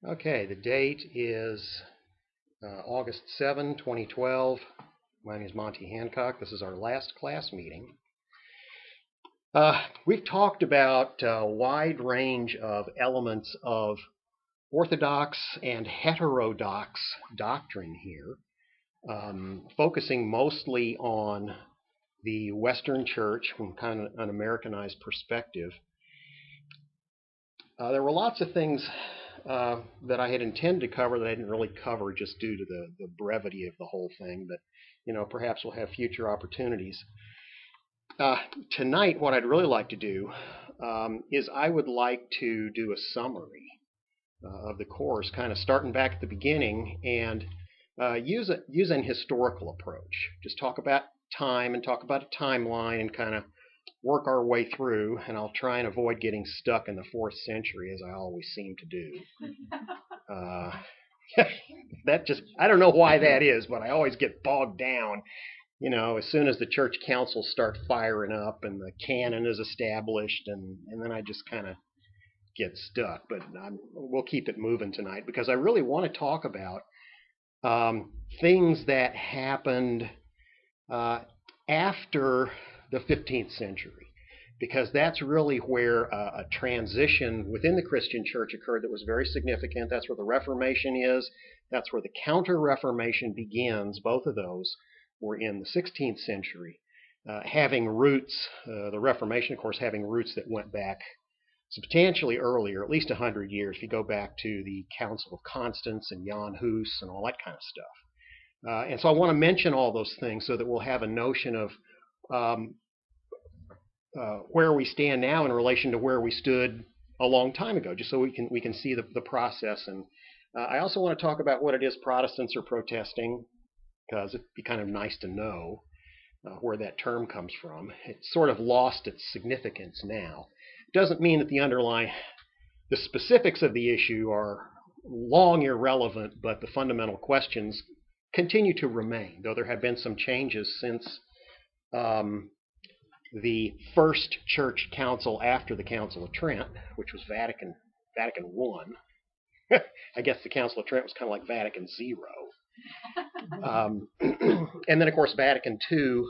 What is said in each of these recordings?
Okay, the date is August 7, 2012. My name is Monte Hancock. This is our last class meeting. We've talked about a wide range of elements of orthodox and heterodox doctrine here, focusing mostly on the Western Church from kind of an Americanized perspective. There were lots of things that I had intended to cover that I didn't really cover just due to the brevity of the whole thing, but perhaps we'll have future opportunities. Tonight, what I'd really like to do is I would like to do a summary of the course, kind of starting back at the beginning, and use an historical approach. Just talk about time and talk about a timeline and kind of work our way through, and I'll try and avoid getting stuck in the 4th century, as I always seem to do. I don't know why that is, but I always get bogged down, as soon as the church councils start firing up and the canon is established, and then I just kind of get stuck. But we'll keep it moving tonight, because I really want to talk about things that happened after the 15th century, because that's really where a transition within the Christian church occurred that was very significant. That's where the Reformation is. That's where the Counter-Reformation begins. Both of those were in the 16th century, having roots, the Reformation, of course, having roots that went back substantially earlier, at least 100 years, if you go back to the Council of Constance and Jan Hus and all that kind of stuff. And so I want to mention all those things so that we'll have a notion of where we stand now in relation to where we stood a long time ago, just so we can see the process. And I also want to talk about what it is Protestants are protesting, because it'd be kind of nice to know where that term comes from. It's sort of lost its significance now. It doesn't mean that the specifics of the issue are long irrelevant, but the fundamental questions continue to remain, though there have been some changes since the first church council after the Council of Trent, which was Vatican I. I guess the Council of Trent was kind of like Vatican zero. And then, of course, Vatican II,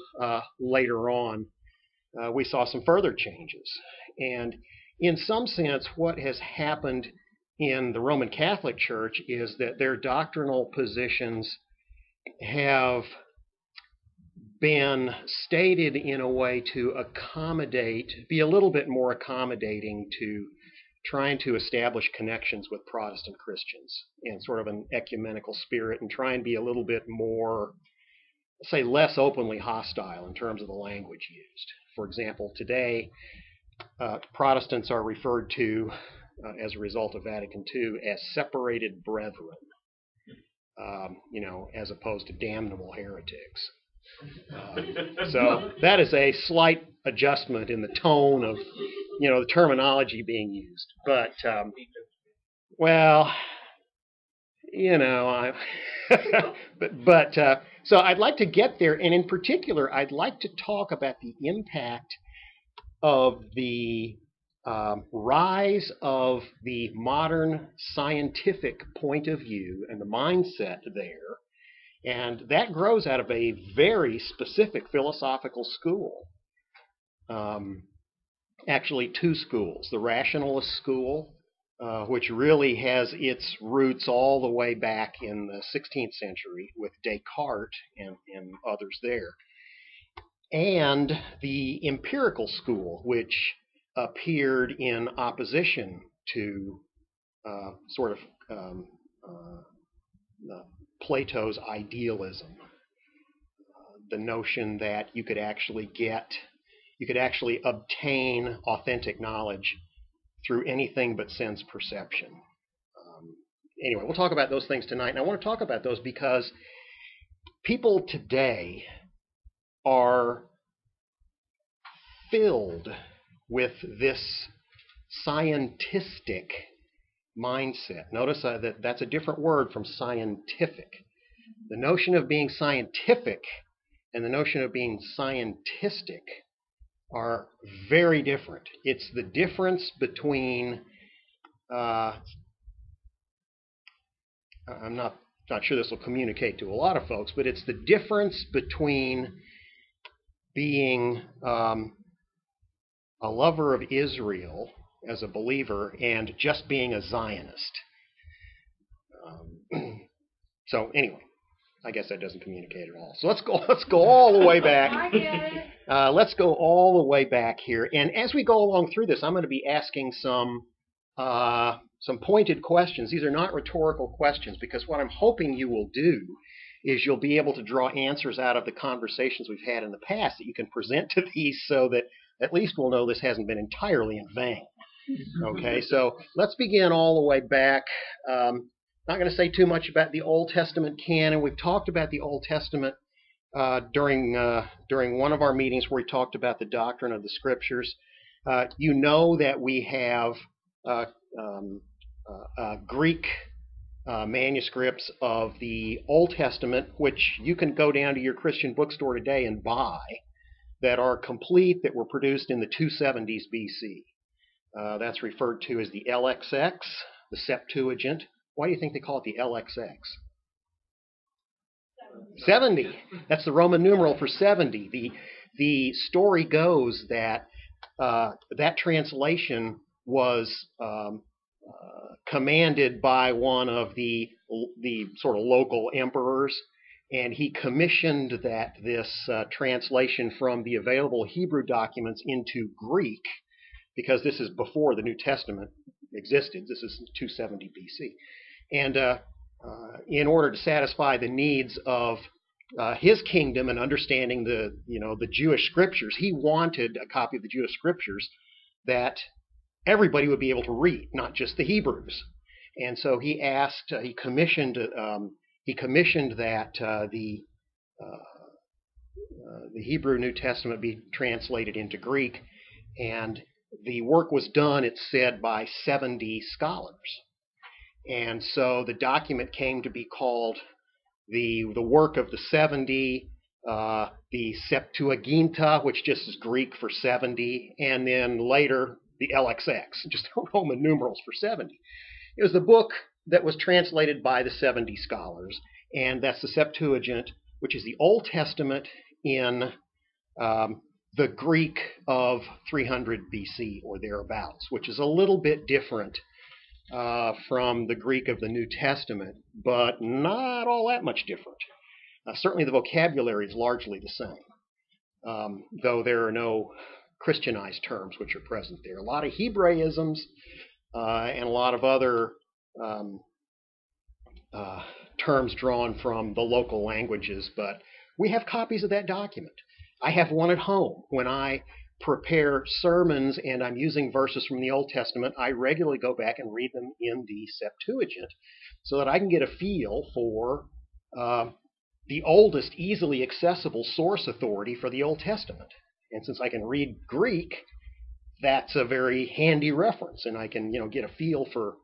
later on, we saw some further changes. And in some sense, what has happened in the Roman Catholic Church is that their doctrinal positions have been stated in a way to be a little bit more accommodating to trying to establish connections with Protestant Christians in sort of an ecumenical spirit, and try and be a little bit more, say, less openly hostile in terms of the language used. For example, today, Protestants are referred to, as a result of Vatican II, as separated brethren, as opposed to damnable heretics. So that is a slight adjustment in the tone of, the terminology being used. But, so I'd like to get there, and in particular, I'd like to talk about the impact of the rise of the modern scientific point of view and the mindset there. And that grows out of a very specific philosophical school. Actually, two schools. The rationalist school, which really has its roots all the way back in the 16th century with Descartes and others there. And the empirical school, which appeared in opposition to Plato's idealism, the notion that you could actually obtain authentic knowledge through anything but sense perception. Anyway, we'll talk about those things tonight, and I want to talk about those because people today are filled with this scientistic mindset. Notice that that's a different word from scientific. The notion of being scientific and the notion of being scientistic are very different. It's the difference between I'm not sure this will communicate to a lot of folks, but it's the difference between being a lover of Israel as a believer and just being a Zionist. So anyway, I guess that doesn't communicate at all. So let's go all the way back. Let's go all the way back here. And as we go along through this, I'm going to be asking some pointed questions. These are not rhetorical questions, because what I'm hoping you will do is you'll be able to draw answers out of the conversations we've had in the past that you can present to these, so that at least we'll know this hasn't been entirely in vain. Okay, so let's begin all the way back. Not going to say too much about the Old Testament canon. We've talked about the Old Testament during one of our meetings where we talked about the doctrine of the Scriptures. You know that we have Greek manuscripts of the Old Testament, which you can go down to your Christian bookstore today and buy, that are complete, that were produced in the 270s BC. That's referred to as the LXX, the Septuagint. Why do you think they call it the LXX? 70. That's the Roman numeral for 70. The story goes that that translation was commanded by one of the sort of local emperors, and he commissioned that this translation from the available Hebrew documents into Greek, because this is before the New Testament existed. This is 270 BC. And in order to satisfy the needs of his kingdom and understanding the Jewish scriptures, he wanted a copy of the Jewish scriptures that everybody would be able to read, not just the Hebrews. And so he commissioned that the Hebrew New Testament be translated into Greek, and the work was done, it's said, by 70 scholars. And so the document came to be called the work of the 70, the Septuaginta, which just is Greek for 70, and then later the LXX, just the Roman numerals for 70. It was the book that was translated by the 70 scholars, and that's the Septuagint, which is the Old Testament in the Greek of 300 BC or thereabouts, which is a little bit different from the Greek of the New Testament, but not all that much different. Certainly the vocabulary is largely the same, though there are no Christianized terms which are present there. A lot of Hebraisms and a lot of other terms drawn from the local languages, but we have copies of that document. I have one at home. When I prepare sermons and I'm using verses from the Old Testament, I regularly go back and read them in the Septuagint so that I can get a feel for the oldest, easily accessible source authority for the Old Testament. And since I can read Greek, that's a very handy reference, and I can get a feel for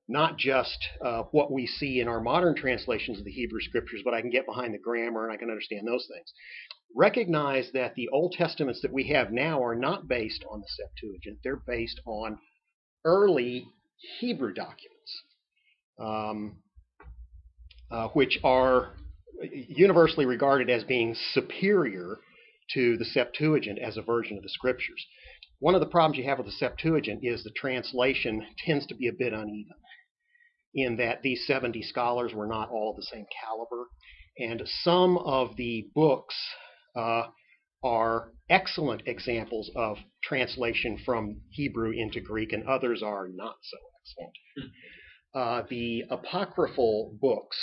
not just what we see in our modern translations of the Hebrew Scriptures, but I can get behind the grammar and I can understand those things. Recognize that the Old Testaments that we have now are not based on the Septuagint. They're based on early Hebrew documents, which are universally regarded as being superior to the Septuagint as a version of the Scriptures. One of the problems you have with the Septuagint is the translation tends to be a bit uneven, in that these 70 scholars were not all of the same caliber, and some of the books are excellent examples of translation from Hebrew into Greek, and others are not so excellent. The apocryphal books,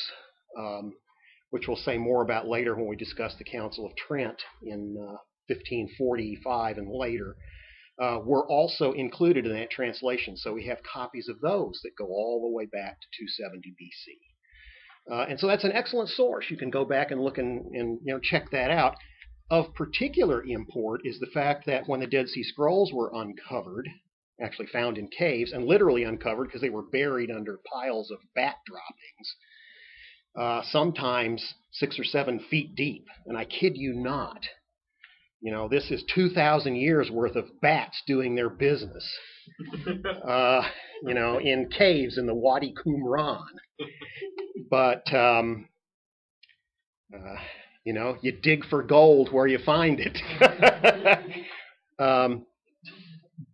which we'll say more about later when we discuss the Council of Trent in 1545 and later, were also included in that translation. So we have copies of those that go all the way back to 270 BC. And so that's an excellent source. You can go back and look and check that out. Of particular import is the fact that when the Dead Sea Scrolls were uncovered, actually found in caves, and literally uncovered because they were buried under piles of bat droppings, sometimes 6 or 7 feet deep. And I kid you not. This is 2,000 years worth of bats doing their business, in caves in the Wadi Qumran. But, you dig for gold where you find it.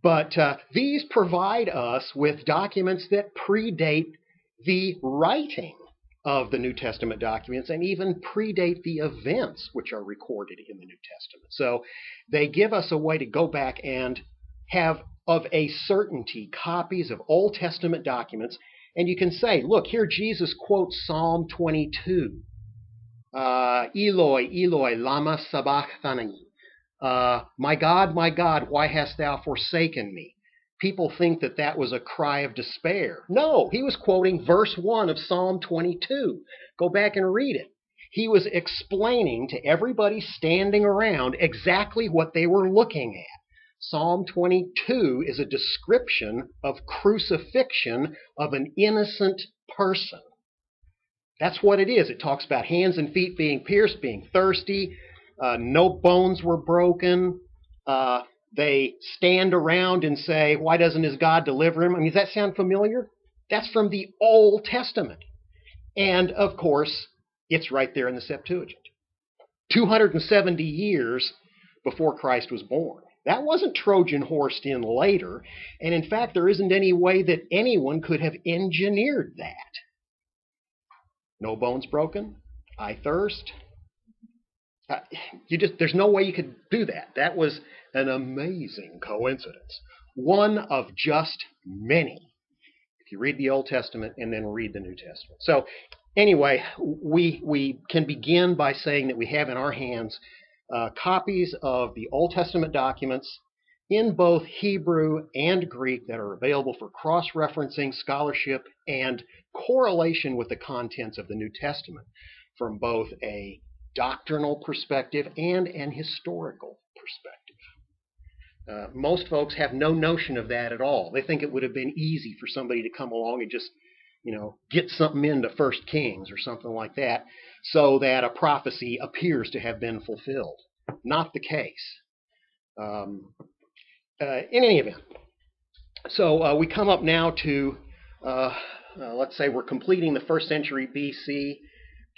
But these provide us with documents that predate the writing of the New Testament documents and even predate the events which are recorded in the New Testament. So they give us a way to go back and have, of a certainty, copies of Old Testament documents. And you can say, look, here Jesus quotes Psalm 22. Eloi, Eloi, lama sabachthani. My God, why hast thou forsaken me? People think that that was a cry of despair. No, he was quoting verse 1 of Psalm 22. Go back and read it. He was explaining to everybody standing around exactly what they were looking at. Psalm 22 is a description of crucifixion of an innocent person. That's what it is. It talks about hands and feet being pierced, being thirsty. No bones were broken. They stand around and say, why doesn't his God deliver him? I mean, does that sound familiar? That's from the Old Testament. And, of course, it's right there in the Septuagint. 270 years before Christ was born. That wasn't Trojan horsed in later. And, in fact, there isn't any way that anyone could have engineered that. No bones broken. I thirst. There's no way you could do that. That was an amazing coincidence. One of just many. If you read the Old Testament and then read the New Testament. So anyway, we can begin by saying that we have in our hands copies of the Old Testament documents in both Hebrew and Greek that are available for cross-referencing, scholarship, and correlation with the contents of the New Testament from both a doctrinal perspective and an historical perspective. Most folks have no notion of that at all. They think it would have been easy for somebody to come along and just, get something into 1 Kings or something like that so that a prophecy appears to have been fulfilled. Not the case. In any event, so we come up now to, let's say we're completing the 1st century BC.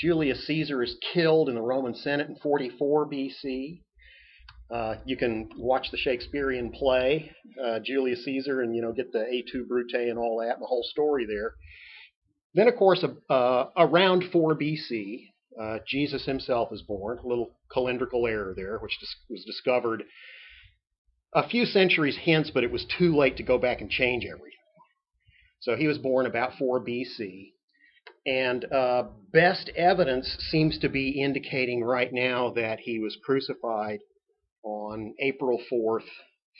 Julius Caesar is killed in the Roman Senate in 44 BC. You can watch the Shakespearean play, Julius Caesar, and get the Et Brute and all that, and the whole story there. Then, of course, around 4 BC, Jesus himself is born. A little calendrical error there, which was discovered a few centuries hence, but it was too late to go back and change everything. So he was born about 4 BC. And best evidence seems to be indicating right now that he was crucified on April 4th,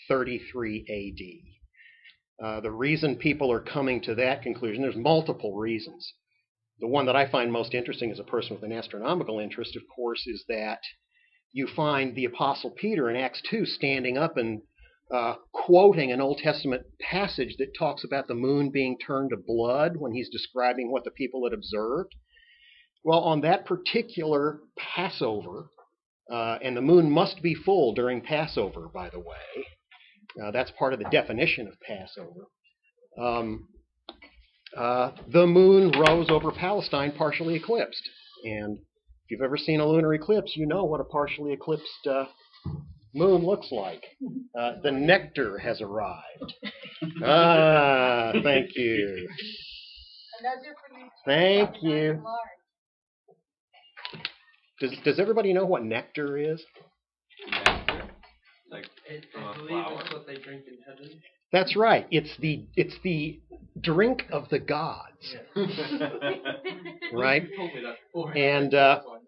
33 AD. The reason people are coming to that conclusion, there's multiple reasons. The one that I find most interesting as a person with an astronomical interest, of course, is that you find the Apostle Peter in Acts 2 standing up and quoting an Old Testament passage that talks about the moon being turned to blood when he's describing what the people had observed. Well, on that particular Passover, and the moon must be full during Passover, by the way. That's part of the definition of Passover. The moon rose over Palestine partially eclipsed. And if you've ever seen a lunar eclipse, you know what a partially eclipsed moon looks like. The nectar has arrived. Thank you. Thank you. Does everybody know what nectar is? Like from a flower. It's what they drink in heaven. That's right. It's the drink of the gods. Right? And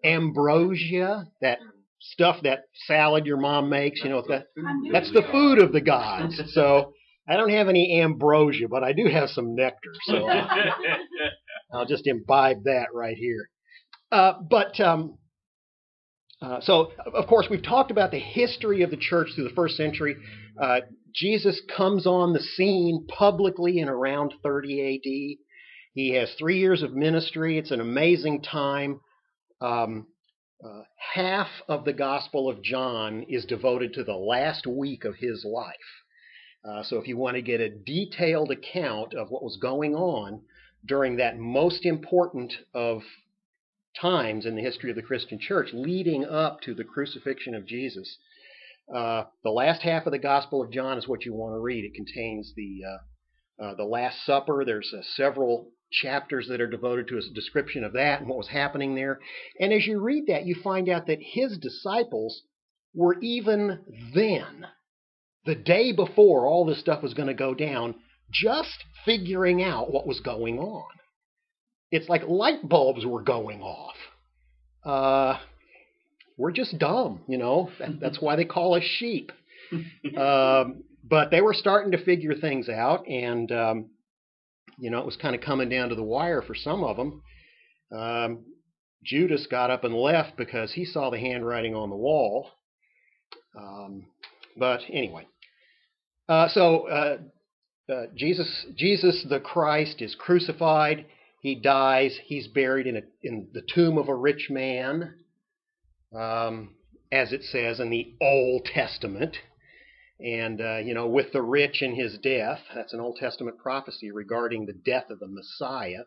ambrosia, that stuff, that salad your mom makes, that's the food of the gods. So I don't have any ambrosia, but I do have some nectar. So I'll just imbibe that right here. So, of course, we've talked about the history of the church through the 1st century. Jesus comes on the scene publicly in around 30 AD. He has 3 years of ministry. It's an amazing time. Half of the Gospel of John is devoted to the last week of his life. So if you want to get a detailed account of what was going on during that most important of times in the history of the Christian church, leading up to the crucifixion of Jesus. The last half of the Gospel of John is what you want to read. It contains the Last Supper. There's several chapters that are devoted to a description of that and what was happening there. And as you read that, you find out that his disciples were even then, the day before all this stuff was going to go down, just figuring out what was going on. It's like light bulbs were going off. We're just dumb, you know. That's why they call us sheep. But they were starting to figure things out, and you know, it was kind of coming down to the wire for some of them. Judas got up and left because he saw the handwriting on the wall. But anyway, Jesus the Christ is crucified. He dies. He's buried in the tomb of a rich man, as it says in the Old Testament. And, you know, with the rich in his death, that's an Old Testament prophecy regarding the death of the Messiah.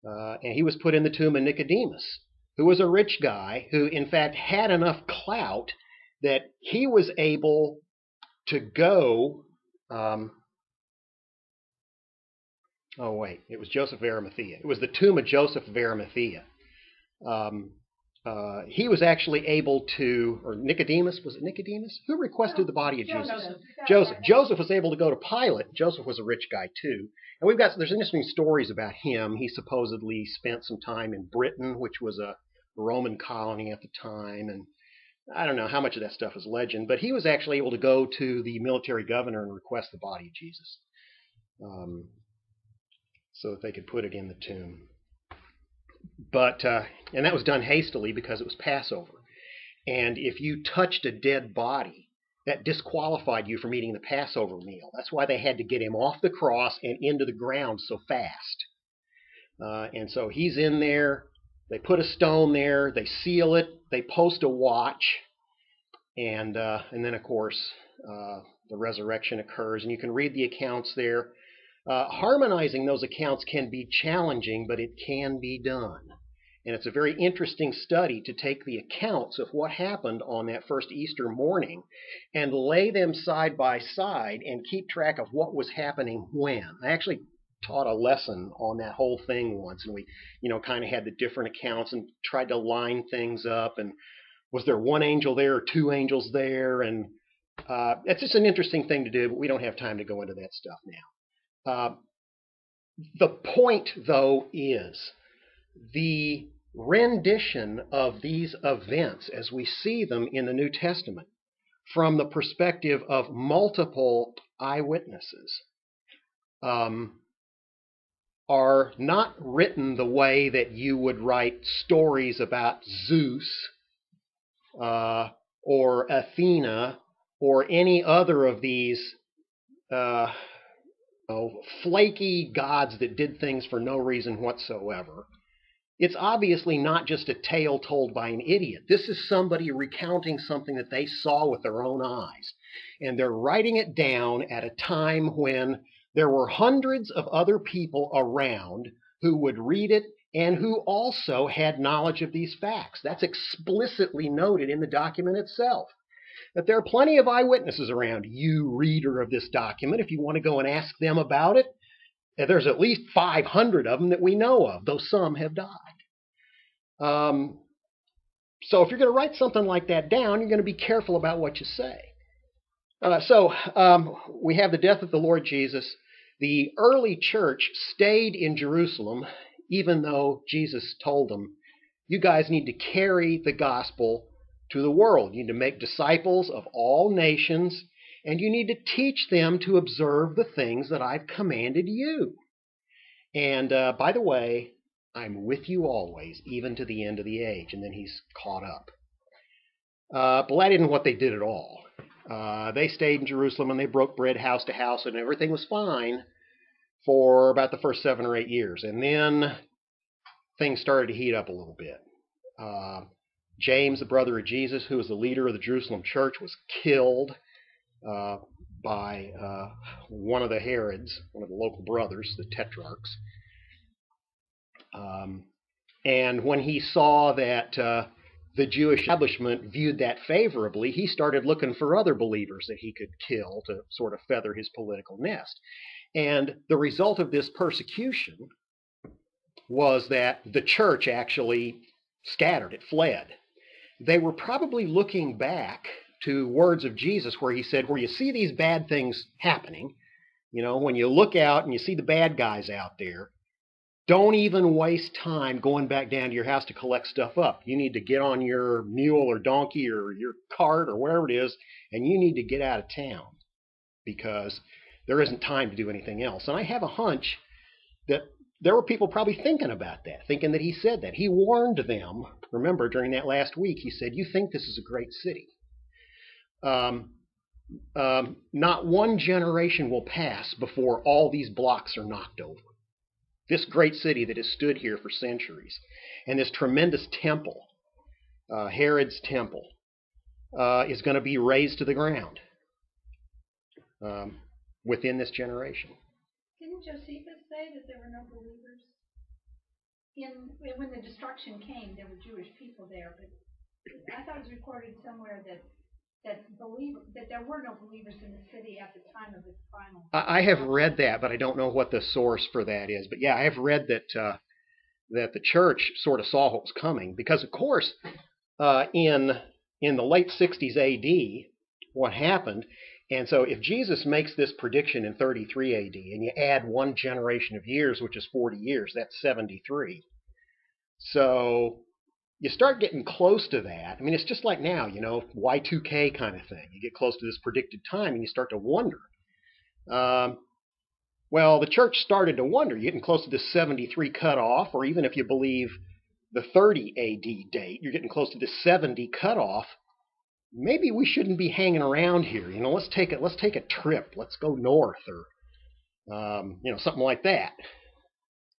And he was put in the tomb of Nicodemus, who was a rich guy who, in fact, had enough clout that he was able to go. It was Joseph of Arimathea. It was the tomb of Joseph of Arimathea. He was actually able to, or Nicodemus, was it Nicodemus? Who requested the body of Jesus? Joseph. Joseph was able to go to Pilate. Joseph was a rich guy too. And there's interesting stories about him. He supposedly spent some time in Britain, which was a Roman colony at the time. And I don't know how much of that stuff is legend, but he was actually able to go to the military governor and request the body of Jesus, so that they could put it in the tomb. But and that was done hastily because it was Passover. And if you touched a dead body, that disqualified you from eating the Passover meal. That's why they had to get him off the cross and into the ground so fast. And so he's in there. They put a stone there. They seal it. They post a watch. And then, of course, the resurrection occurs. And you can read the accounts there. Harmonizing those accounts can be challenging, but it can be done. And it's a very interesting study to take the accounts of what happened on that first Easter morning and lay them side by side and keep track of what was happening when. I actually taught a lesson on that whole thing once, and we, you know, kind of had the different accounts and tried to line things up. And was there one angel there or two angels there? And it's just an interesting thing to do, but we don't have time to go into that stuff now. The point, though, is the rendition of these events as we see them in the New Testament from the perspective of multiple eyewitnesses are not written the way that you would write stories about Zeus or Athena or any other of these flaky gods that did things for no reason whatsoever. It's obviously not just a tale told by an idiot. This is somebody recounting something that they saw with their own eyes. And they're writing it down at a time when there were hundreds of other people around who would read it and who also had knowledge of these facts. That's explicitly noted in the document itself. That there are plenty of eyewitnesses around, you reader of this document. If you want to go and ask them about it, there's at least 500 of them that we know of, though some have died. So if you're going to write something like that down, you're going to be careful about what you say. We have the death of the Lord Jesus. The early church stayed in Jerusalem, even though Jesus told them, you guys need to carry the gospel to the world. You need to make disciples of all nations, and you need to teach them to observe the things that I've commanded you. And by the way, I'm with you always, even to the end of the age. And then he's caught up. But that isn't what they did at all. They stayed in Jerusalem and they broke bread house to house, and everything was fine for about the first 7 or 8 years. And then things started to heat up a little bit. James, the brother of Jesus, who was the leader of the Jerusalem church, was killed by one of the Herods, one of the local brothers, the tetrarchs. Um, and when he saw that the Jewish establishment viewed that favorably, he started looking for other believers that he could kill to sort of feather his political nest. And the result of this persecution was that the church actually scattered, it fled. They were probably looking back to words of Jesus where he said, where you see these bad things happening, when you look out and you see the bad guys out there, don't even waste time going back down to your house to collect stuff up. You need to get on your mule or donkey or your cart or wherever it is, and you need to get out of town because there isn't time to do anything else. And I have a hunch that there were people probably thinking about that, thinking that he said that. He warned them. Remember, during that last week, he said, you think this is a great city. Not one generation will pass before all these blocks are knocked over. This great city that has stood here for centuries, and this tremendous temple, Herod's temple, is going to be razed to the ground within this generation. Didn't Josephus say that there were no believers? When the destruction came, there were Jewish people there, but I thought it was recorded somewhere that there were no believers in the city at the time of its final. I have read that, but I don't know what the source for that is. But yeah, I have read that the church sort of saw what was coming because, of course, in the late 60s A.D., what happened. And so if Jesus makes this prediction in 33 A.D. and you add one generation of years, which is 40 years, that's 73. So you start getting close to that. I mean, it's just like now, Y2K kind of thing. You get close to this predicted time and you start to wonder. Well, the church started to wonder. You're getting close to this 73 cutoff, or even if you believe the 30 AD date, you're getting close to this 70 cutoff. Maybe we shouldn't be hanging around here. Let's take a trip. Let's go north, or something like that.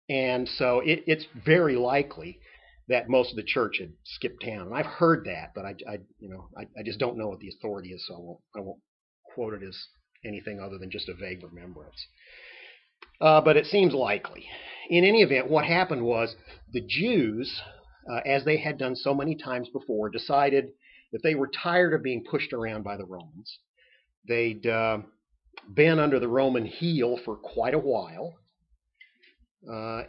And so it's very likely that most of the church had skipped town. And I've heard that, but I just don't know what the authority is, so I won't quote it as anything other than just a vague remembrance. But it seems likely. In any event, what happened was the Jews, as they had done so many times before, decided that they were tired of being pushed around by the Romans. They'd been under the Roman heel for quite a while,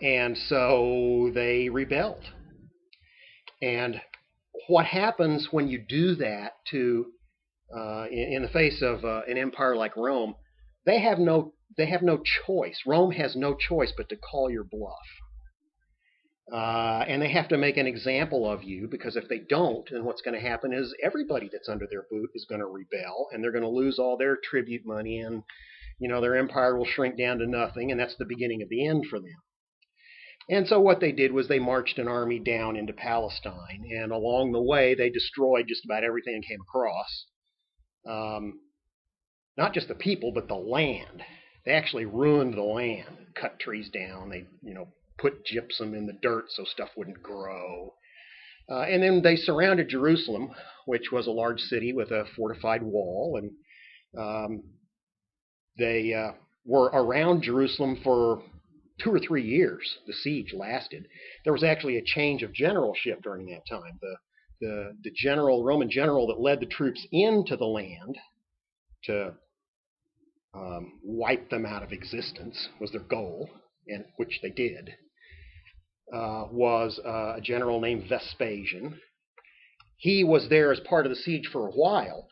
and so they rebelled. And what happens when you do that to, in the face of an empire like Rome, they have no choice. Rome has no choice but to call your bluff. And they have to make an example of you, because if they don't, then what's going to happen is everybody that's under their boot is going to rebel, and they're going to lose all their tribute money, and their empire will shrink down to nothing, and that's the beginning of the end for them. And so what they did was they marched an army down into Palestine, and along the way they destroyed just about everything they came across. Not just the people, but the land. They actually ruined the land, cut trees down. They, put gypsum in the dirt so stuff wouldn't grow. And then they surrounded Jerusalem, which was a large city with a fortified wall, and they were around Jerusalem for 2 or 3 years. The siege lasted. There was actually a change of generalship during that time. The Roman general that led the troops into the land to wipe them out of existence was their goal, and which they did, was a general named Vespasian. He was there as part of the siege for a while,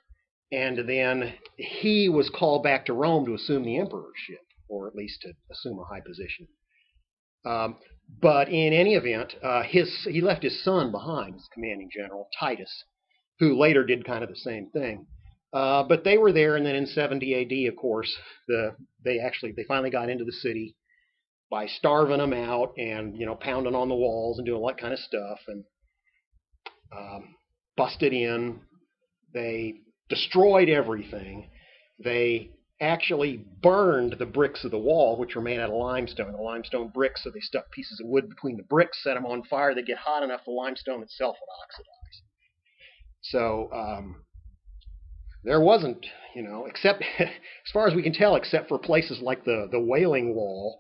and then he was called back to Rome to assume the emperorship, or at least to assume a high position. But in any event, he left his son behind, his commanding general, Titus, who later did kind of the same thing. But they were there, and then in 70 AD, of course, they finally got into the city by starving them out and pounding on the walls and doing all that kind of stuff, and busted in. They destroyed everything. They actually burned the bricks of the wall, which were made out of limestone. The limestone bricks, so they stuck pieces of wood between the bricks, set them on fire. They'd get hot enough, the limestone itself would oxidize. So there wasn't, except, as far as we can tell, except for places like the Wailing Wall,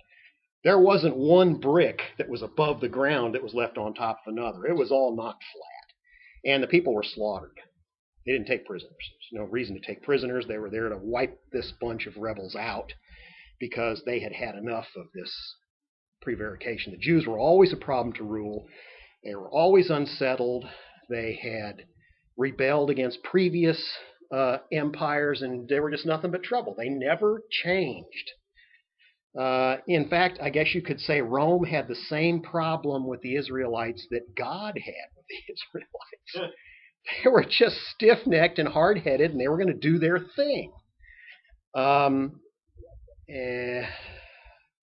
There wasn't one brick that was above the ground that was left on top of another. It was all knocked flat. And the people were slaughtered. They didn't take prisoners. There's no reason to take prisoners. They were there to wipe this bunch of rebels out because they had had enough of this prevarication. The Jews were always a problem to rule. They were always unsettled. They had rebelled against previous empires, and they were just nothing but trouble. They never changed. In fact, I guess you could say Rome had the same problem with the Israelites that God had with the Israelites. They were just stiff-necked and hard-headed, and they were going to do their thing.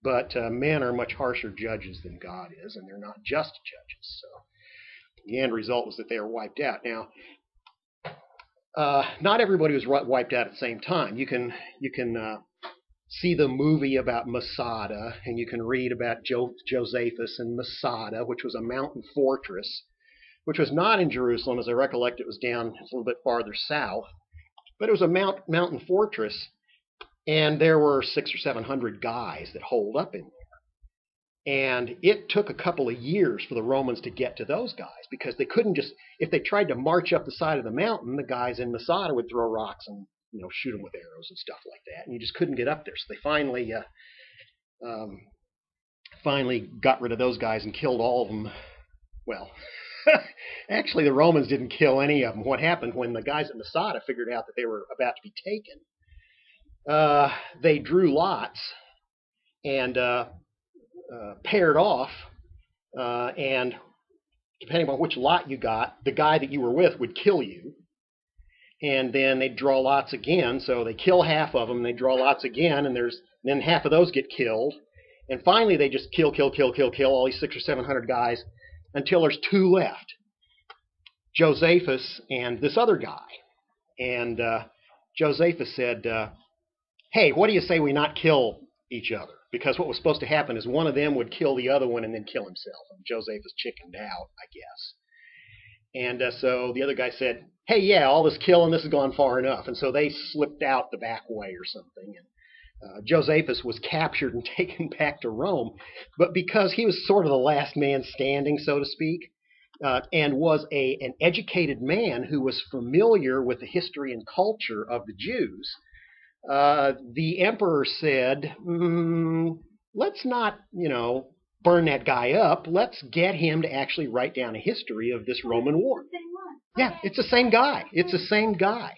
But men are much harsher judges than God is, and they're not just judges. So the end result was that they were wiped out. Now, not everybody was wiped out at the same time. You can see the movie about Masada, and you can read about Josephus and Masada, which was a mountain fortress, which was not in Jerusalem. As I recollect, it was down a little bit farther south. But it was a mountain fortress, and there were 600 or 700 guys that holed up in there. And it took a couple of years for the Romans to get to those guys, because they couldn't just, if they tried to march up the side of the mountain, the guys in Masada would throw rocks and shoot them with arrows and stuff like that, and you just couldn't get up there. So they finally got rid of those guys and killed all of them. Well, actually, the Romans didn't kill any of them. What happened when the guys at Masada figured out that they were about to be taken, they drew lots and paired off, and depending on which lot you got, the guy that you were with would kill you. And then they draw lots again, so they kill half of them, and they draw lots again, and then half of those get killed. And finally they just kill all these 600 or 700 guys until there's 2 left. Josephus and this other guy. And Josephus said, hey, what do you say we not kill each other? Because what was supposed to happen is one of them would kill the other one and then kill himself. And Josephus chickened out, I guess. And so the other guy said, hey, yeah, all this killing, this has gone far enough. And so they slipped out the back way or something. And Josephus was captured and taken back to Rome. But because he was sort of the last man standing, so to speak, and was an educated man who was familiar with the history and culture of the Jews, the emperor said, let's not, burn that guy up. Let's get him to actually write down a history of this Roman war. Yeah, it's the same guy. It's the same guy.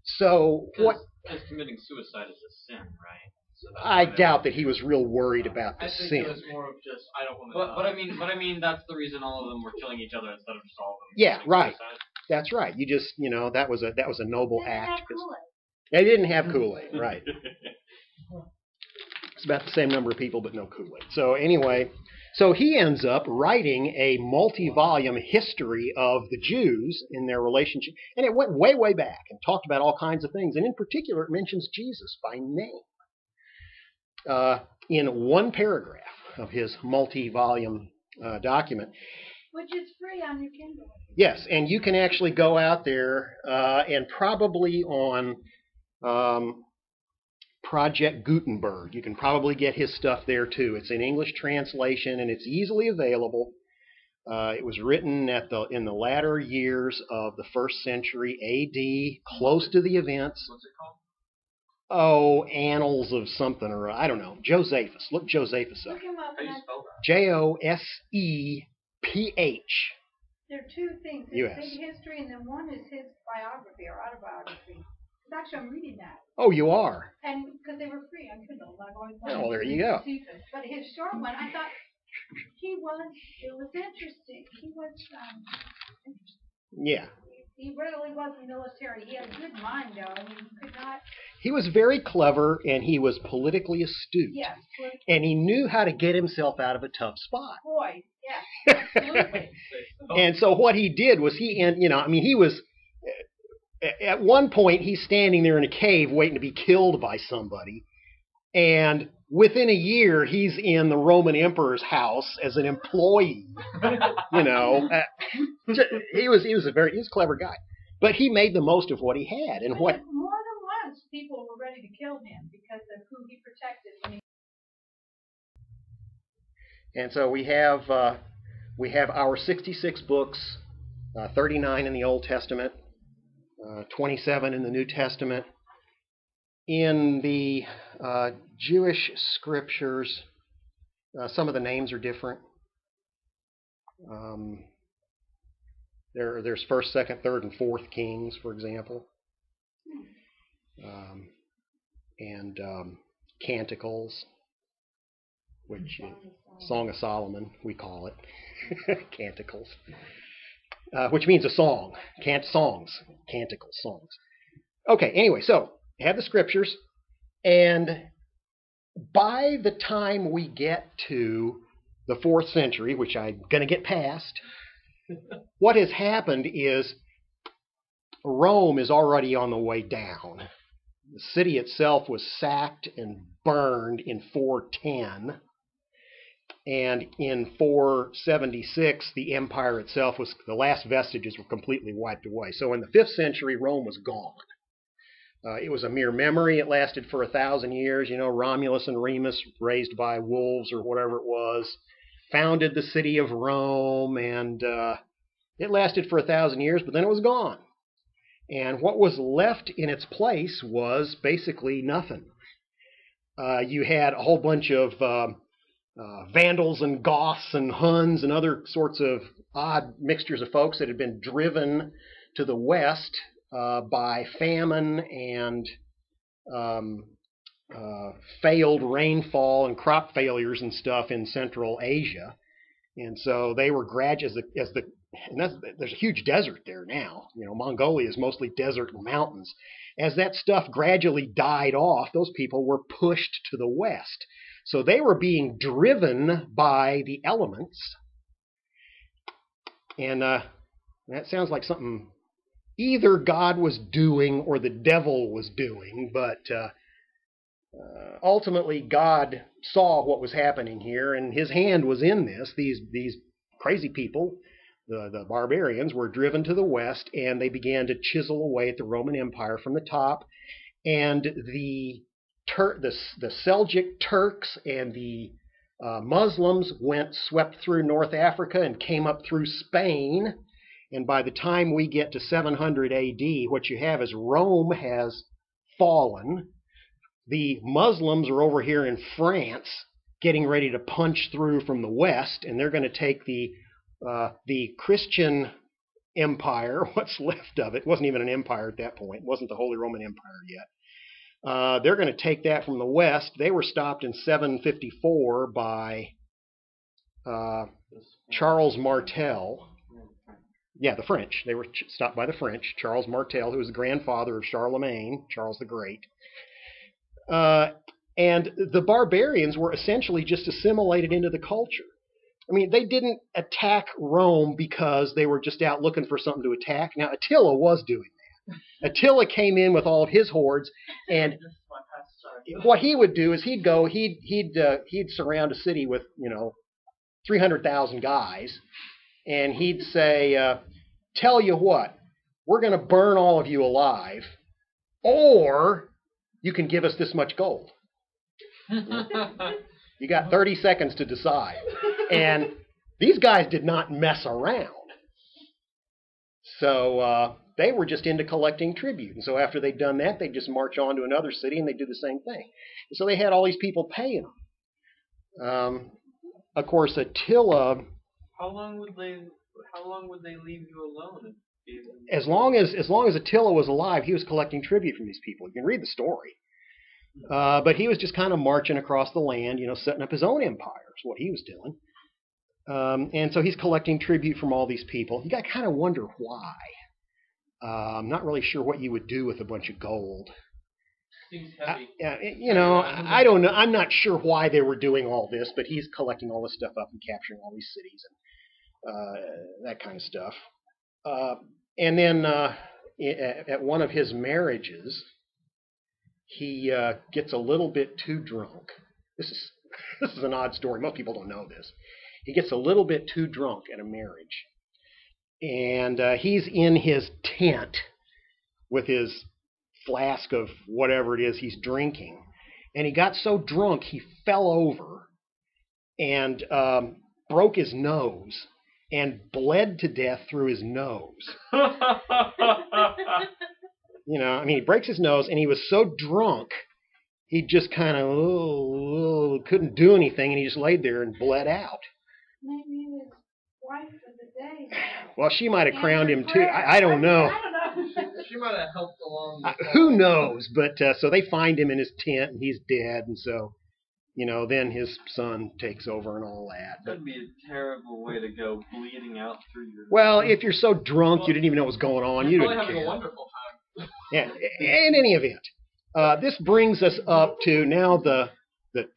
So what? Because committing suicide is a sin, right? So I doubt that he was real worried about the sin. I think it was more of just, I don't want to. But I mean, that's the reason all of them were killing each other instead of just all of them. Yeah, right. Suicide. That's right. You just, that was a noble act. They didn't have Kool-Aid, right? It's about the same number of people, but no Kool-Aid. So anyway, so he ends up writing a multi-volume history of the Jews in their relationship. And it went way, way back and talked about all kinds of things. And in particular, it mentions Jesus by name in one paragraph of his multi-volume document. Which is free on your Kindle. Yes, and you can actually go out there and probably on Project Gutenberg. You can probably get his stuff there too. It's in English translation and it's easily available. It was written in the latter years of the 1st century A.D., close to the events. What's it called? Oh, Annals of something, or I don't know. Josephus. Look Josephus up. Look him up. How do you spell that? Joseph. There are 2 things. U.S. There's big history, and then one is his biography or autobiography. Actually, I'm reading that. Oh, you are? And because they were free on Kindle. I've always Oh, there you go. But his short one, I thought it was interesting. He was interesting. Yeah. He really was military. He had a good mind, though. I mean, he could not. He was very clever, and he was politically astute. Yes. And he knew how to get himself out of a tough spot. Boy, yes, absolutely. And so what he did was he was, at one point, he's standing there in a cave waiting to be killed by somebody. And within a year, he's in the Roman emperor's house as an employee. He was a clever guy. But he made the most of what he had. And more than once, people were ready to kill him because of who he protected when he And so we have our 66 books, 39 in the Old Testament, 27 in the New Testament. In the Jewish scriptures, some of the names are different. There's 1st, 2nd, 3rd, and 4th Kings, for example, and Canticles, which Song of Solomon we call it, Canticles, which means a song, songs, Canticles, songs. Okay, anyway, so have the scriptures, and by the time we get to the 4th century, which I'm going to get past, what has happened is Rome is already on the way down. The city itself was sacked and burned in 410, and in 476, the empire itself the last vestiges were completely wiped away. So in the 5th century, Rome was gone. It was a mere memory. It lasted for 1,000 years. Romulus and Remus, raised by wolves or whatever it was, founded the city of Rome, and it lasted for 1,000 years, but then it was gone. And what was left in its place was basically nothing. You had a whole bunch of Vandals and Goths and Huns and other sorts of odd mixtures of folks that had been driven to the west by famine and failed rainfall and crop failures and stuff in Central Asia. And so they were there's a huge desert there now. Mongolia is mostly desert and mountains. As that stuff gradually died off, those people were pushed to the west. So they were being driven by the elements. And that sounds like something either God was doing or the devil was doing, but ultimately God saw what was happening here, and his hand was in this. These crazy people, the barbarians, were driven to the west, and they began to chisel away at the Roman Empire from the top, and the Seljuk Turks and the Muslims swept through North Africa and came up through Spain. And by the time we get to 700 AD, what you have is Rome has fallen. The Muslims are over here in France getting ready to punch through from the west, and they're going to take the Christian empire, what's left of it. It wasn't even an empire at that point. It wasn't the Holy Roman Empire yet. They're going to take that from the west. They were stopped in 754 by Charles Martel. Yeah, the French. They were stopped by the French. Charles Martel, who was the grandfather of Charlemagne, Charles the Great. And the barbarians were essentially just assimilated into the culture. I mean, they didn't attack Rome because they were just out looking for something to attack. Now, Attila was doing that. Attila came in with all of his hordes, and what he would do is he'd surround a city with 300,000 guys, and he'd say, "Tell you what, we're going to burn all of you alive, or you can give us this much gold." You got 30 seconds to decide. And these guys did not mess around. So they were just into collecting tribute. And so after they'd done that, they'd just march on to another city and they'd do the same thing. And so they had all these people paying them. Of course, Attila... How long would they leave you alone? As long as Attila was alive, he was collecting tribute from these people. You can read the story. But he was just kind of marching across the land, setting up his own empire is what he was doing. And so he's collecting tribute from all these people. You got to kind of wonder why. I'm not really sure what you would do with a bunch of gold. Seems heavy. I don't know. I'm not sure why they were doing all this, but he's collecting all this stuff up and capturing all these cities and that kind of stuff. And then at one of his marriages, he gets a little bit too drunk. This is an odd story. Most people don't know this. He gets a little bit too drunk at a marriage. And he's in his tent with his flask of whatever it is he's drinking. And he got so drunk he fell over and broke his nose and bled to death through his nose. He breaks his nose, and he was so drunk, he just kind of couldn't do anything, and he just laid there and bled out. Maybe his wife of the day. Well, she might have crowned him too. I don't know. I don't know. She might have helped along. Who knows? But so they find him in his tent, and he's dead, and so then his son takes over and all that. That'd be a terrible way to go, bleeding out through your... Well, if you're so drunk you didn't even know what was going on, you You're didn't probably having care. a wonderful time. Yeah. In any event, this brings us up to now the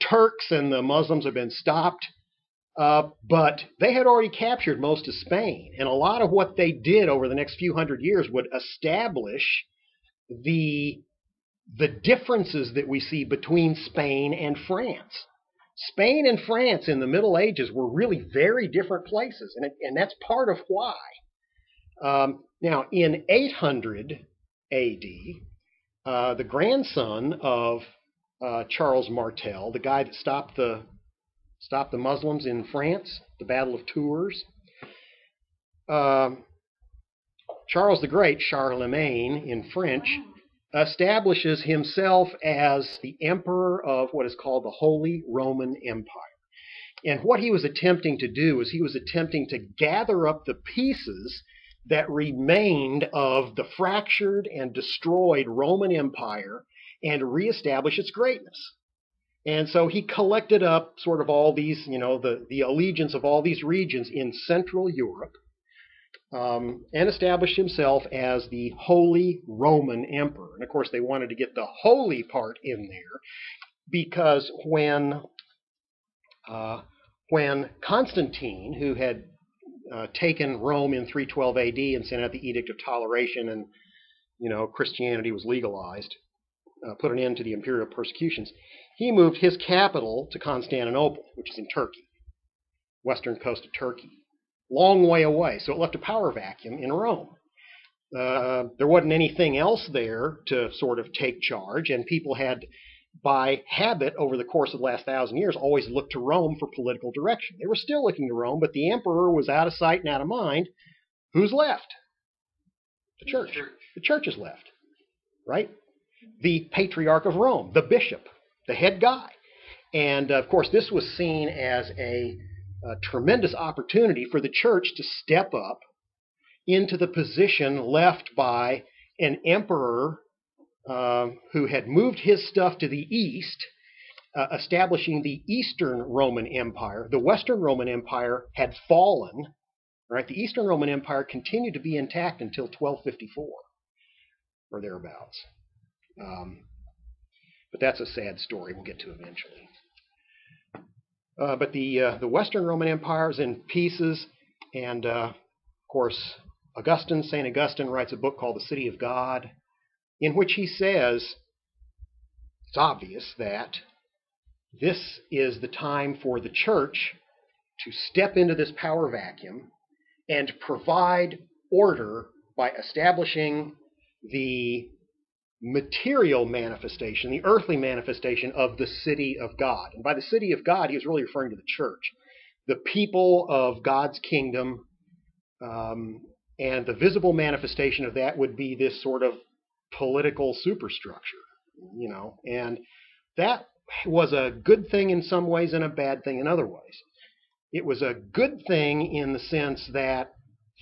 Turks and the Muslims have been stopped, but they had already captured most of Spain, and a lot of what they did over the next few hundred years would establish the differences that we see between Spain and France. Spain and France in the Middle Ages were really very different places, and that's part of why. Now, in 800 A.D., the grandson of Charles Martel, the guy that stopped the Muslims in France, the Battle of Tours, Charles the Great, Charlemagne in French, establishes himself as the emperor of what is called the Holy Roman Empire. And what he was attempting to do is he was attempting to gather up the pieces that remained of the fractured and destroyed Roman Empire and reestablish its greatness. And so he collected up sort of all these, the allegiance of all these regions in Central Europe, and established himself as the Holy Roman Emperor. And of course, they wanted to get the holy part in there because when Constantine, who had taken Rome in 312 AD and sent out the Edict of Toleration, and Christianity was legalized, put an end to the imperial persecutions, he moved his capital to Constantinople, which is in Turkey, western coast of Turkey. Long way away, so it left a power vacuum in Rome. There wasn't anything else there to sort of take charge, and people had, by habit, over the course of the last 1,000 years, always looked to Rome for political direction. They were still looking to Rome, but the emperor was out of sight and out of mind. Who's left? The church. The church is left, right? The patriarch of Rome, the bishop, the head guy. And, of course, this was seen as a tremendous opportunity for the church to step up into the position left by an emperor who had moved his stuff to the east, establishing the Eastern Roman Empire. The Western Roman Empire had fallen. Right? The Eastern Roman Empire continued to be intact until 1254 or thereabouts. But that's a sad story we'll get to eventually. But the Western Roman Empire is in pieces, and of course, St. Augustine writes a book called The City of God, in which he says it's obvious that this is the time for the church to step into this power vacuum and provide order by establishing the material manifestation, the earthly manifestation of the city of God. And by the city of God, he was really referring to the church, the people of God's kingdom, and the visible manifestation of that would be this sort of political superstructure, and that was a good thing in some ways and a bad thing in other ways. It was a good thing in the sense that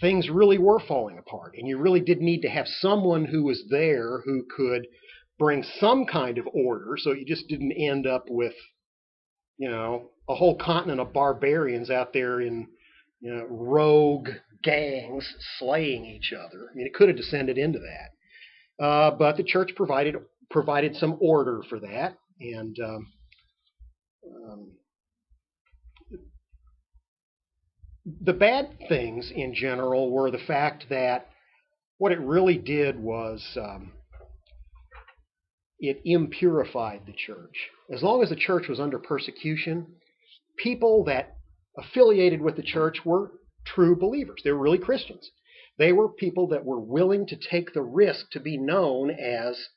things really were falling apart, and you really did need to have someone who was there who could bring some kind of order, so you just didn't end up with, a whole continent of barbarians out there in, rogue gangs slaying each other. I mean, it could have descended into that, but the church provided some order for that, and the bad things in general were the fact that what it really did was it impurified the church. As long as the church was under persecution, people that affiliated with the church were true believers. They were really Christians. They were people that were willing to take the risk to be known as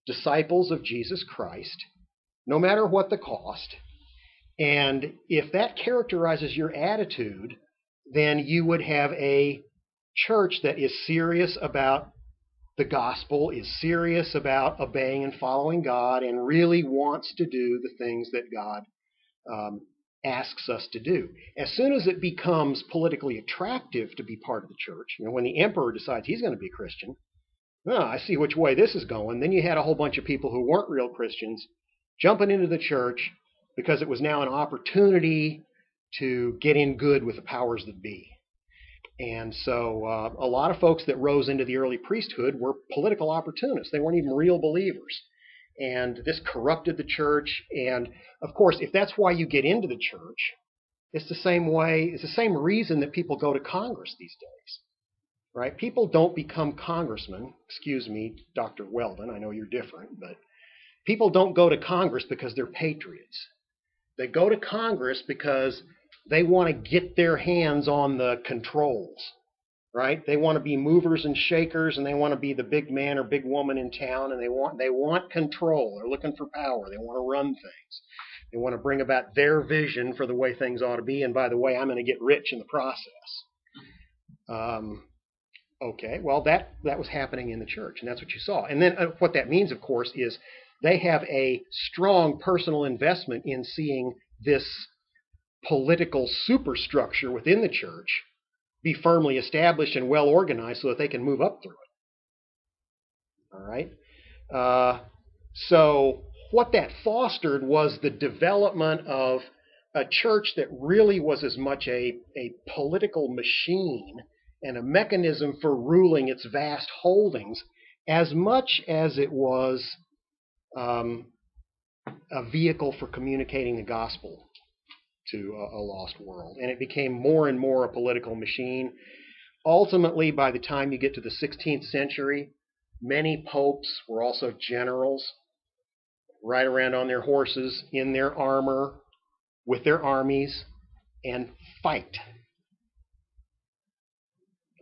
disciples of Jesus Christ, no matter what the cost. And if that characterizes your attitude, then you would have a church that is serious about the gospel, is serious about obeying and following God, and really wants to do the things that God asks us to do. As soon as it becomes politically attractive to be part of the church, when the emperor decides he's going to be a Christian, I see which way this is going, then you had a whole bunch of people who weren't real Christians jumping into the church because it was now an opportunity to get in good with the powers that be. And so a lot of folks that rose into the early priesthood were political opportunists. They weren't even real believers. And this corrupted the church. And of course, if that's why you get into the church, it's the same reason that people go to Congress these days, right? People don't become congressmen. Excuse me, Dr. Weldon, I know you're different, but people don't go to Congress because they're patriots. They go to Congress because they want to get their hands on the controls, right? They want to be movers and shakers, and they want to be the big man or big woman in town, and they want control. They're looking for power. They want to run things. They want to bring about their vision for the way things ought to be. And by the way, I'm going to get rich in the process. Okay, well, that was happening in the church, and that's what you saw. And then what that means, of course, is they have a strong personal investment in seeing this political superstructure within the church be firmly established and well organized so that they can move up through it. All right? So what that fostered was the development of a church that really was as much a political machine and a mechanism for ruling its vast holdings as much as it was a vehicle for communicating the gospel to a lost world. And it became more and more a political machine. Ultimately, by the time you get to the 16th century, many popes were also generals, ride around on their horses, in their armor, with their armies, and fight.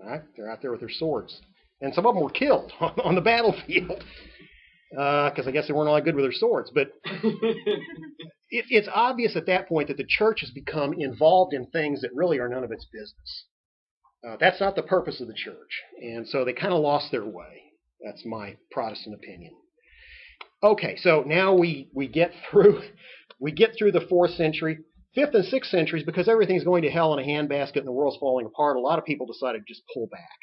All right? They're out there with their swords. And some of them were killed on the battlefield because I guess they weren't all that good with their swords. But it's obvious at that point that the church has become involved in things that really are none of its business. That's not the purpose of the church. And so they kind of lost their way. That's my Protestant opinion. Okay, so now we get through the 4th century. 5th and 6th centuries, because everything's going to hell in a handbasket and the world's falling apart, a lot of people decided to just pull back.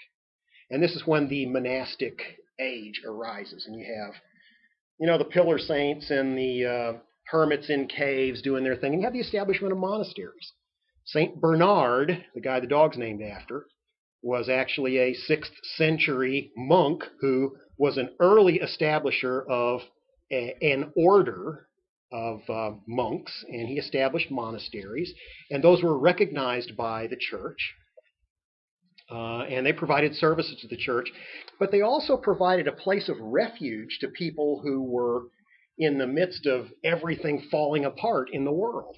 And this is when the monastic age arises. And you have, the pillar saints and the hermits in caves doing their thing. And you have the establishment of monasteries. St. Bernard, the guy the dog's named after, was actually a 6th century monk who was an early establisher of an order of monks, and he established monasteries, and those were recognized by the church, and they provided services to the church, but they also provided a place of refuge to people who were in the midst of everything falling apart in the world.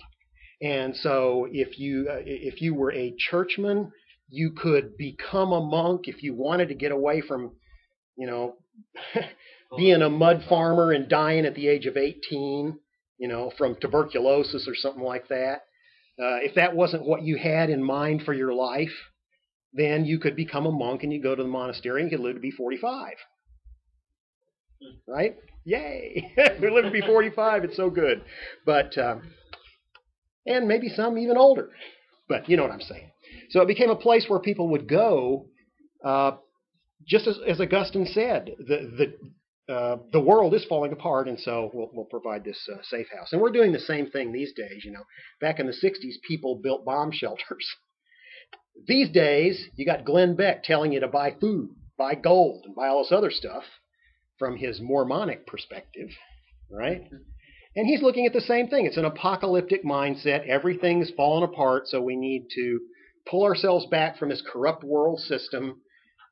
And so if you were a churchman, you could become a monk if you wanted to get away from, being a mud farmer and dying at the age of 18, from tuberculosis or something like that. If that wasn't what you had in mind for your life, then you could become a monk and you go to the monastery and you could live to be 45. Right? Yay! We live to be 45. It's so good. But, and maybe some even older. But you know what I'm saying. So it became a place where people would go, just as Augustine said, the world is falling apart, and so we'll provide this safe house. And we're doing the same thing these days. Back in the 60s, people built bomb shelters. These days, you got Glenn Beck telling you to buy food, buy gold, and buy all this other stuff from his Mormonic perspective, right? And he's looking at the same thing. It's an apocalyptic mindset. Everything's fallen apart, so we need to pull ourselves back from this corrupt world system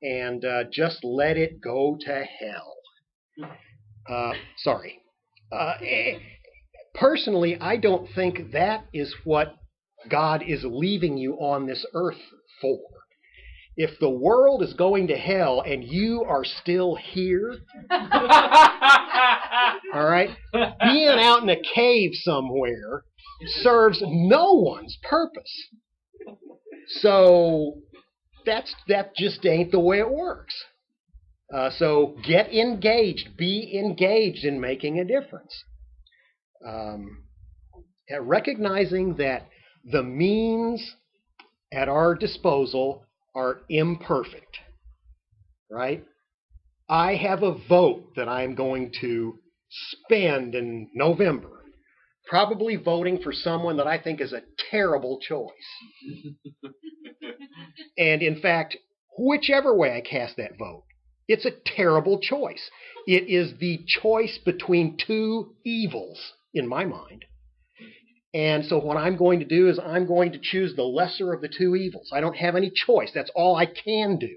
and just let it go to hell. Sorry. Personally, I don't think that is what God is leaving you on this earth for. If the world is going to hell and you are still here, all right, being out in a cave somewhere serves no one's purpose. So that just ain't the way it works. So get engaged. Be engaged in making a difference. Recognizing that the means at our disposal are imperfect, right? I have a vote that I'm going to spend in November, probably voting for someone that I think is a terrible choice. And in fact, whichever way I cast that vote, it's a terrible choice. It is the choice between two evils in my mind. And so what I'm going to do is I'm going to choose the lesser of the two evils. I don't have any choice. That's all I can do.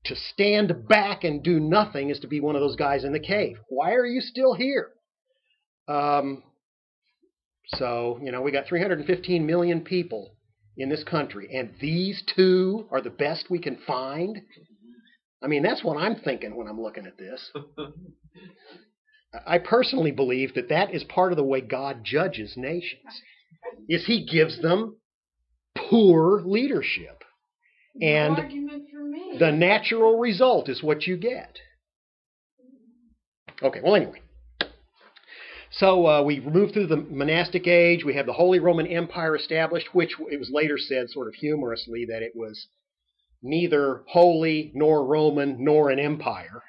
To stand back and do nothing is to be one of those guys in the cave. Why are you still here? So, we got 315 million people in this country, and these two are the best we can find? I mean, that's what I'm thinking when I'm looking at this. I personally believe that is part of the way God judges nations, is he gives them poor leadership. And the natural result is what you get. Okay, well, anyway. So we move through the monastic age. We have the Holy Roman Empire established, which it was later said sort of humorously that it was neither holy nor Roman nor an empire.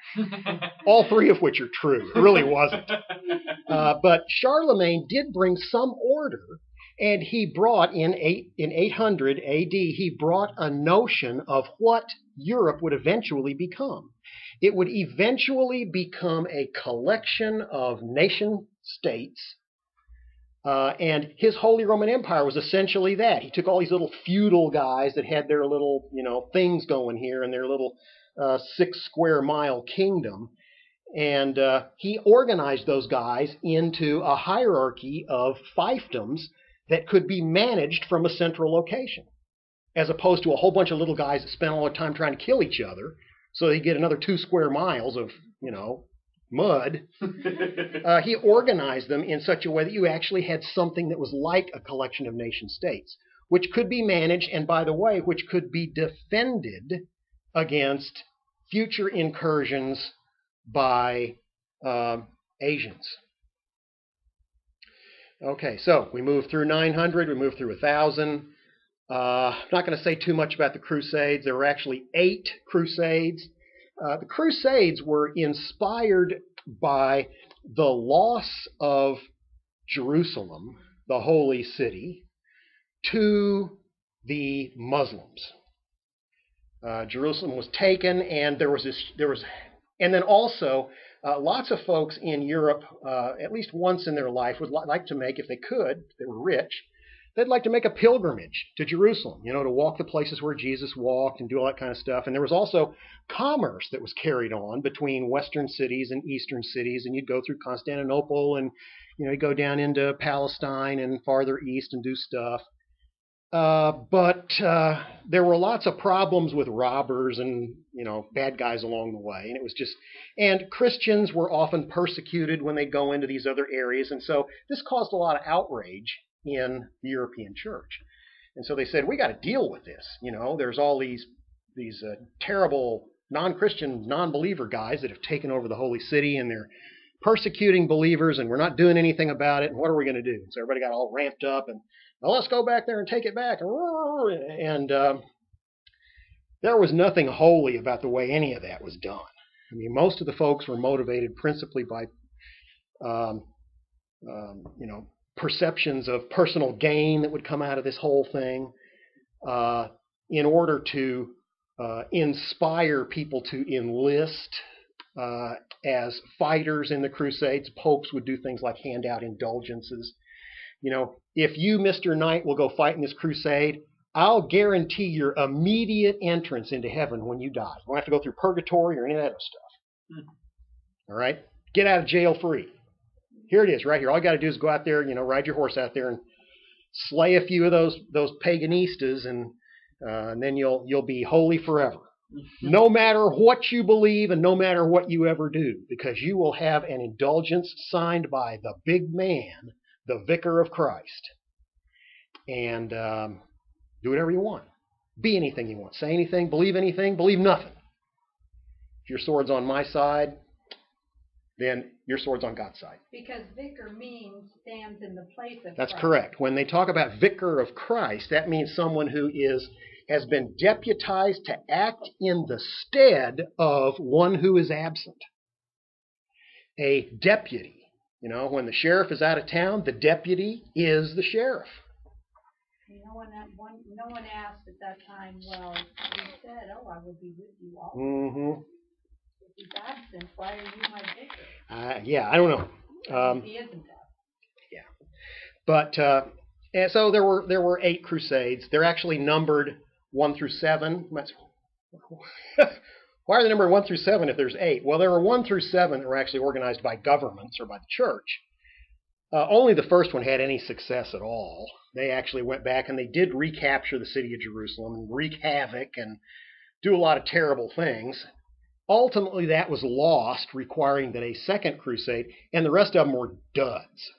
All three of which are true. It really wasn't. But Charlemagne did bring some order, and he brought in 800 AD, he brought a notion of what Europe would eventually become. It would eventually become a collection of nation states, and his Holy Roman Empire was essentially that. He took all these little feudal guys that had their little, things going here in their little 6 square mile kingdom, and he organized those guys into a hierarchy of fiefdoms that could be managed from a central location, as opposed to a whole bunch of little guys that spent all their time trying to kill each other so they get another 2 square miles of, mud. He organized them in such a way that you actually had something that was like a collection of nation states, which could be managed, and by the way, which could be defended against future incursions by Asians. Okay, so we move through 900, we move through 1000. I'm not going to say too much about the Crusades. There were actually 8 Crusades. The Crusades were inspired by the loss of Jerusalem, the holy city, to the Muslims. Jerusalem was taken, and and then also lots of folks in Europe, at least once in their life, would like to make, if they could, if they were rich, they'd like to make a pilgrimage to Jerusalem, to walk the places where Jesus walked and do all that kind of stuff. And there was also commerce that was carried on between western cities and eastern cities, and you'd go through Constantinople and, you'd go down into Palestine and farther east and do stuff. But there were lots of problems with robbers and, bad guys along the way. And it was and Christians were often persecuted when they go into these other areas. And so this caused a lot of outrage in the European church. And so they said, we got to deal with this. There's all these terrible non-Christian, non-believer guys that have taken over the holy city, and they're persecuting believers, and we're not doing anything about it. And what are we going to do? So everybody got all ramped up, and let's go back there and take it back. And there was nothing holy about the way any of that was done. I mean, most of the folks were motivated principally by, perceptions of personal gain that would come out of this whole thing, in order to inspire people to enlist as fighters in the Crusades. Popes would do things like hand out indulgences. If you, Mr. Knight, will go fight in this crusade, I'll guarantee your immediate entrance into heaven when you die. You won't have to go through purgatory or any of that other stuff. All right? Get out of jail free. Here it is, right here. All you got to do is go out there, ride your horse out there and slay a few of those paganistas, and then you'll be holy forever. No matter what you believe and no matter what you ever do, because you will have an indulgence signed by the big man, the vicar of Christ. and do whatever you want. Be anything you want. Say anything, believe nothing. If your sword's on my side, then your sword's on God's side. Because vicar means stands in the place of That's Christ. correct. When they talk about vicar of Christ, that means someone who has been deputized to act in the stead of one who is absent. A deputy. You know, when the sheriff is out of town, the deputy is the sheriff. No one asked at that time, well, he said, oh, I will be with you all. Mm-hmm. If he's absent, why are you my vicar? Yeah, I don't know. He isn't. Yeah. But, and so there were 8 crusades. They're actually numbered 1 through 7. Why are they numbered 1 through 7 if there's 8? Well, there were 1 through 7 that were actually organized by governments or by the church. Only the first one had any success at all. They actually went back and they did recapture the city of Jerusalem and wreak havoc and do a lot of terrible things. Ultimately, that was lost, requiring that a second crusade, and the rest of them were duds.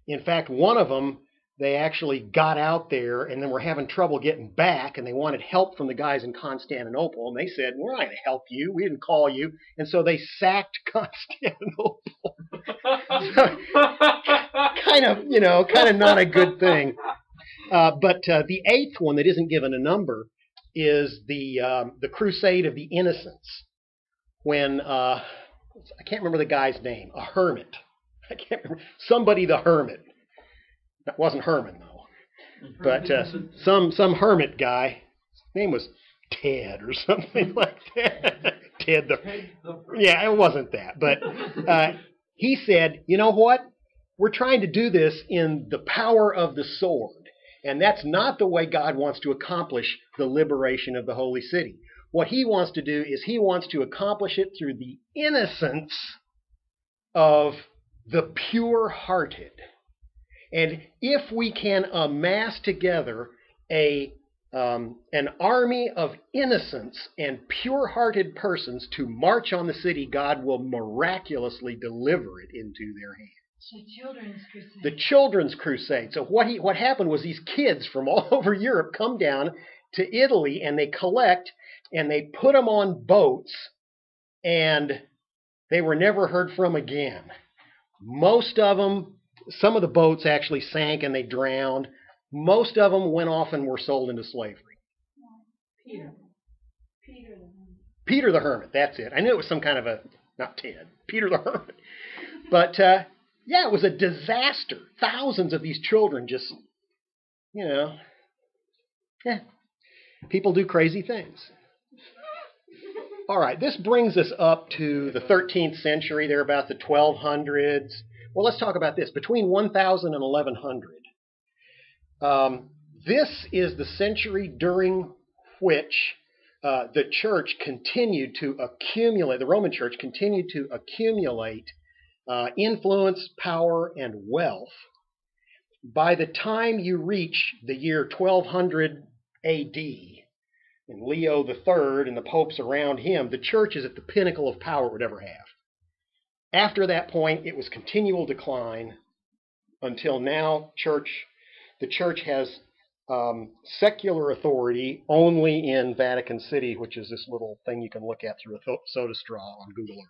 In fact, one of them, they actually got out there and then were having trouble getting back, and they wanted help from the guys in Constantinople, and they said, we're not going to help you. We didn't call you. And so they sacked Constantinople. kind of not a good thing. But the 8th one that isn't given a number is the Crusade of the Innocents. When, I can't remember the guy's name, a hermit. I can't remember. Somebody the hermit. That wasn't Herman, though. But some hermit guy. His name was Ted or something like that. Ted the... Yeah, it wasn't that. But he said, you know what? We're trying to do this in the power of the sword. And that's not the way God wants to accomplish the liberation of the holy city. What he wants to do is he wants to accomplish it through the innocence of the pure-hearted. And if we can amass together an army of innocents and pure-hearted persons to march on the city, God will miraculously deliver it into their hands. The Children's Crusade. The Children's Crusade. So what happened was these kids from all over Europe come down to Italy and they collect and they put them on boats and they were never heard from again. Most of them, some of the boats actually sank and they drowned. Most of them went off and were sold into slavery. Peter the Hermit, that's it. I knew it was some kind of not Ted, Peter the Hermit. But, yeah, it was a disaster. Thousands of these children just, people do crazy things. All right, this brings us up to the 13th century. They're about the 1200s. Well, let's talk about this. Between 1000 and 1100, this is the century during which the church continued to accumulate, the Roman church continued to accumulate influence, power, and wealth. By the time you reach the year 1200 AD, and Leo III and the popes around him, the church is at the pinnacle of power it would ever have. After that point, it was continual decline until now the church has secular authority only in Vatican City, which is this little thing you can look at through a soda straw on Google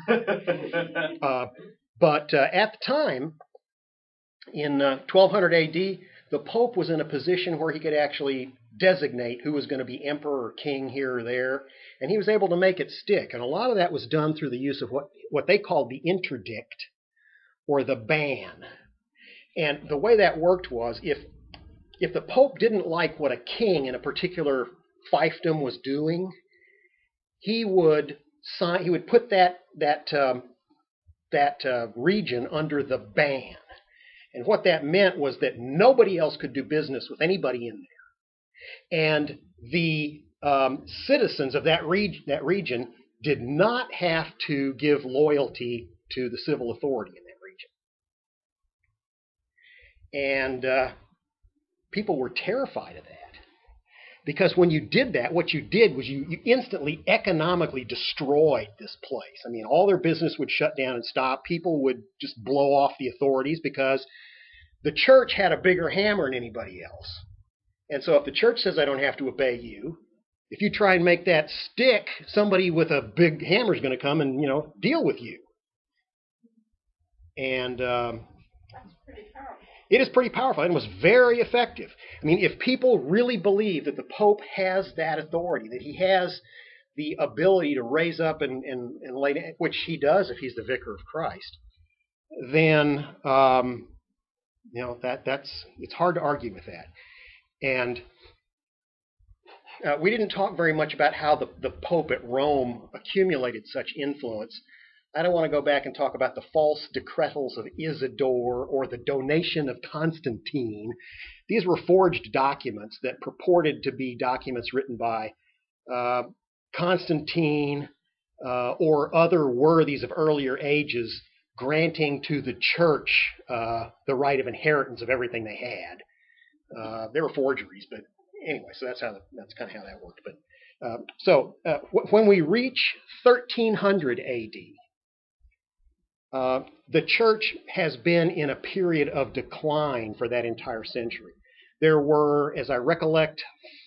Earth. But at the time, in 1200 AD, the Pope was in a position where he could actually designate who was going to be emperor or king here or there, and he was able to make it stick. And a lot of that was done through the use of what they called the interdict, or the ban. And the way that worked was, if the Pope didn't like what a king in a particular fiefdom was doing, he would put that region under the ban. And what that meant was that nobody else could do business with anybody in there. And the citizens of that region did not have to give loyalty to the civil authority in that region. And people were terrified of that. Because when you did that, what you did was you instantly economically destroyed this place. I mean, all their business would shut down and stop. People would just blow off the authorities because the church had a bigger hammer than anybody else. And so if the church says I don't have to obey you, if you try and make that stick, somebody with a big hammer is going to come and, deal with you. And That's pretty powerful. it is pretty powerful and was very effective. I mean, if people really believe that the Pope has that authority, that he has the ability to raise up and lay down, which he does if he's the vicar of Christ, then it's hard to argue with that. And we didn't talk very much about how the Pope at Rome accumulated such influence. I don't want to go back and talk about the false decretals of Isidore or the donation of Constantine. These were forged documents that purported to be documents written by Constantine or other worthies of earlier ages, granting to the church the right of inheritance of everything they had. They were forgeries, but anyway, so that's kind of how that worked. But when we reach 1300 A.D., the church has been in a period of decline for that entire century. There were, as I recollect,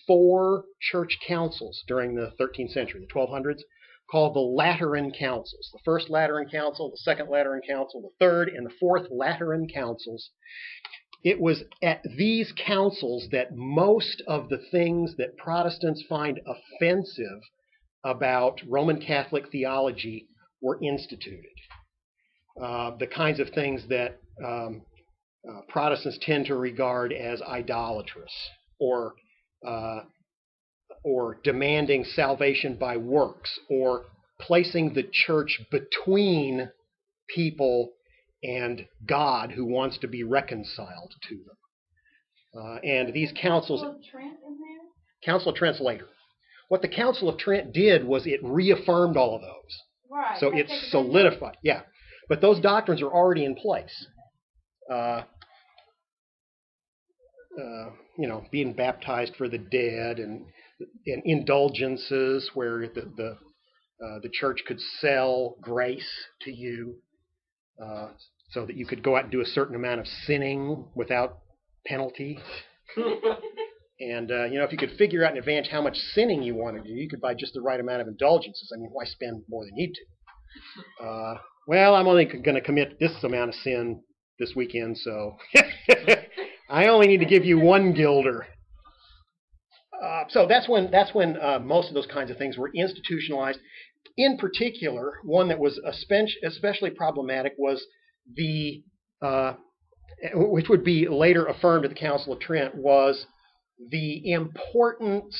4 church councils during the 13th century, the 1200s, called the Lateran Councils. The First Lateran Council, the Second Lateran Council, the Third, and the Fourth Lateran Councils. It was at these councils that most of the things that Protestants find offensive about Roman Catholic theology were instituted. The kinds of things that Protestants tend to regard as idolatrous or demanding salvation by works or placing the church between people and God who wants to be reconciled to them. And these councils... Council of Trent in there? Council of Trent's later. What the Council of Trent did was it reaffirmed all of those. Right. So it solidified. Yeah. But those doctrines are already in place. Being baptized for the dead and indulgences where the church could sell grace to you so that you could go out and do a certain amount of sinning without penalty. And, if you could figure out in advance how much sinning you wanted to do, you could buy just the right amount of indulgences. I mean, why spend more than you need to? Well, I'm only going to commit this amount of sin this weekend, so I only need to give you 1 guilder. So that's when most of those kinds of things were institutionalized. In particular, one that was especially problematic was which would be later affirmed at the Council of Trent, was the importance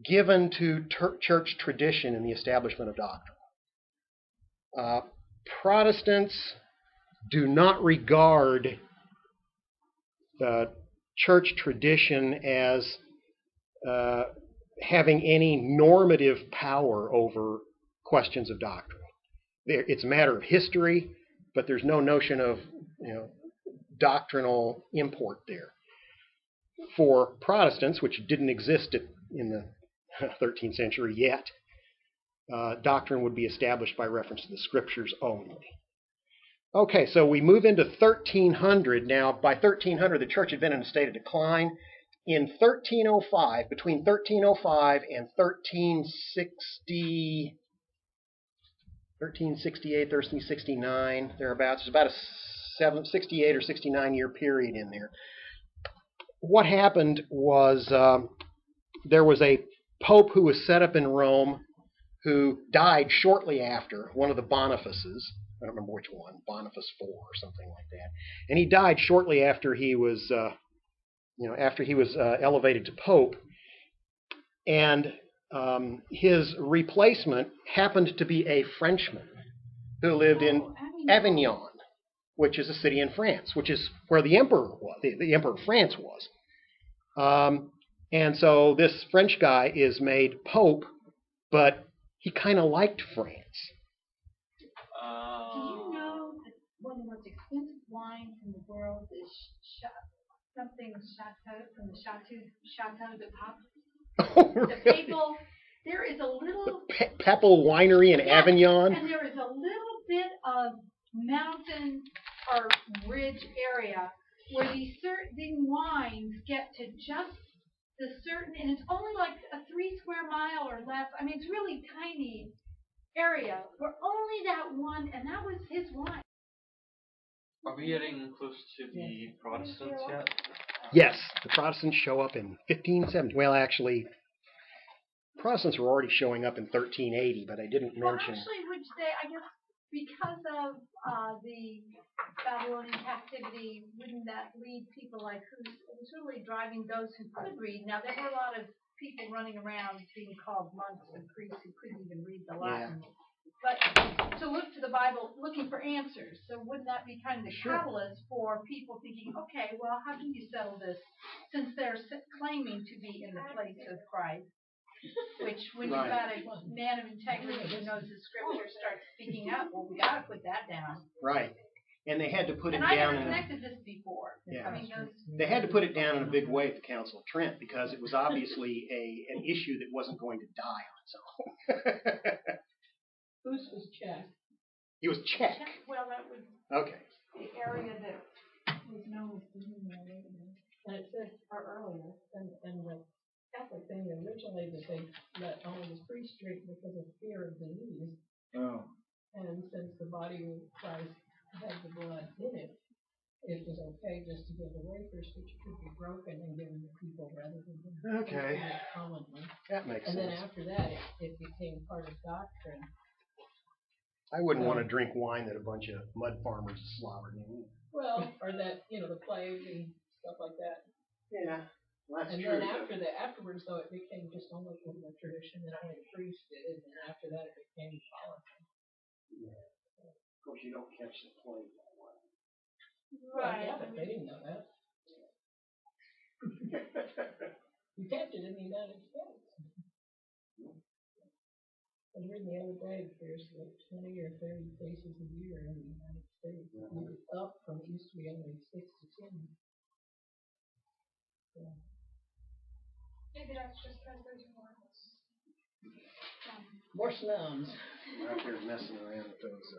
given to church tradition in the establishment of doctrine. Protestants do not regard church tradition as having any normative power over questions of doctrine. It's a matter of history, but there's no notion of doctrinal import there. For Protestants, which didn't exist in the 13th century yet, doctrine would be established by reference to the Scriptures only. Okay, so we move into 1300. Now, by 1300, the church had been in a state of decline. In 1305, between 1305 and 1368, 1369, thereabouts, there's about a 68 or 69 year period in there. What happened was there was a pope who was set up in Rome who died shortly after, one of the Bonifaces. I don't remember which one, Boniface IV or something like that. And he died shortly after he was, elevated to pope. And his replacement happened to be a Frenchman who lived in Avignon, which is a city in France, which is where the emperor was, the emperor of France was. And so this French guy is made pope, but he kind of liked France. Do you know that one of the most expensive wines in the world is something Chateau from the Chateau de Pape? Oh, really? The papal. There is a little papal winery in Avignon. And there is a little bit of mountain or ridge area where these certain wines get to just the certain, and it's only like a 3 square mile or less. I mean, it's really tiny area where only that one, and that was his wine. Are we getting close to the Protestants yet? Yes, the Protestants show up in 1570. Well, actually, Protestants were already showing up in 1380, but I didn't Well, mention. actually, which they, I guess, because of the Babylonian captivity, wouldn't that lead people like it was really driving those who could read. Now, there were a lot of people running around being called monks and priests who couldn't even read the Latin. Yeah. But to look to the Bible looking for answers. So wouldn't that be kind of the catalyst for people thinking, okay, well, how do you settle this since they're claiming to be in the place of Christ? Which, when you've got a man of integrity who knows the scripture starts speaking up, well, we got to put that down. Right. And they had to put it down. And I never connected this before. Yeah. I mean, they had to put it down in a big way at the Council of Trent because it was obviously an issue that wasn't going to die on its own. Whose was Czech? He was Czech. Well, that was the area that was known as Bohemia. And it says earlier, and the Catholic thing originally that they let only the priests drink because of fear of disease. Oh. And since the body of Christ had the blood in it, it was okay just to give the wafers, which could be broken and given to people rather than commonly. That makes sense. sense. And then after that, it became part of doctrine. I wouldn't want to drink wine that a bunch of mud farmers slaughtered in. Well, or that, the plague and stuff like that. Yeah, well, that's and true. And then afterwards, though, it became just almost a tradition that only the priest did, and then after that, it became policy. Yeah. Of course, you don't catch the plague that way. Right. Well, yeah, but they didn't know that. You catch it in the United States. I was reading the other day that there's like 20 or 30 cases a year in the United States. It's up from it used to be only 6 to 10. Yeah. Maybe that's just because there's more slums. We're out there messing around with those.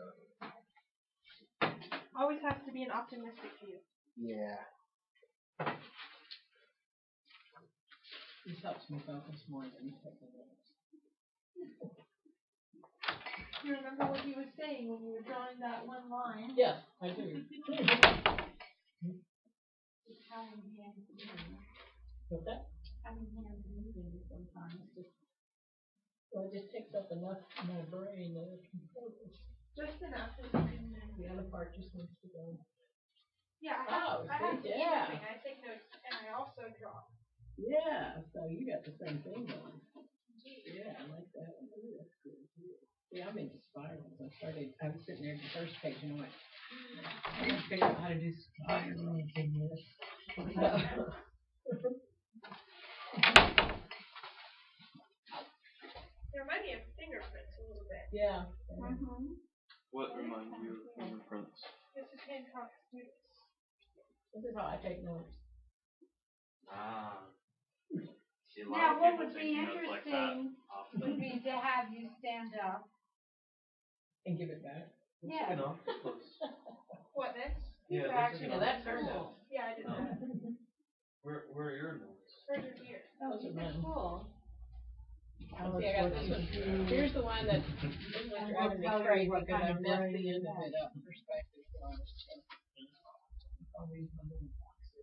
Always has to be an optimistic view. Yeah. This helps me focus more than taking notes. You remember what he was saying when you were drawing that one line? Yes, I do. Having hands moving. What's that? Having hands moving sometimes. Well, it just takes up enough of my brain that it can focus. Just enough. The other part just needs to go. Yeah, I have the yeah. thing. I take notes and I also draw. Yeah, so you got the same thing going. Yeah, I like that one. Ooh, that's good too. Yeah, I'm into spirals. I was sitting there at the first page and I went, I didn't figure out how to do spiraling in this. There might be a fingerprints a little bit. Yeah. Mm-hmm. What reminds you of fingerprints? This is Hancock's notes. This is how I take notes. Ah. See, Now, what would be interesting would be to have you stand up. And give it back. Yeah. What, this? Yeah, that's her notes. Yeah, I did that. Where are your notes? Hers are here. Oh, these are cool. See, I got this one. Here's the one that was driving me crazy because I messed the end of it up in perspective. I'll read my little boxes.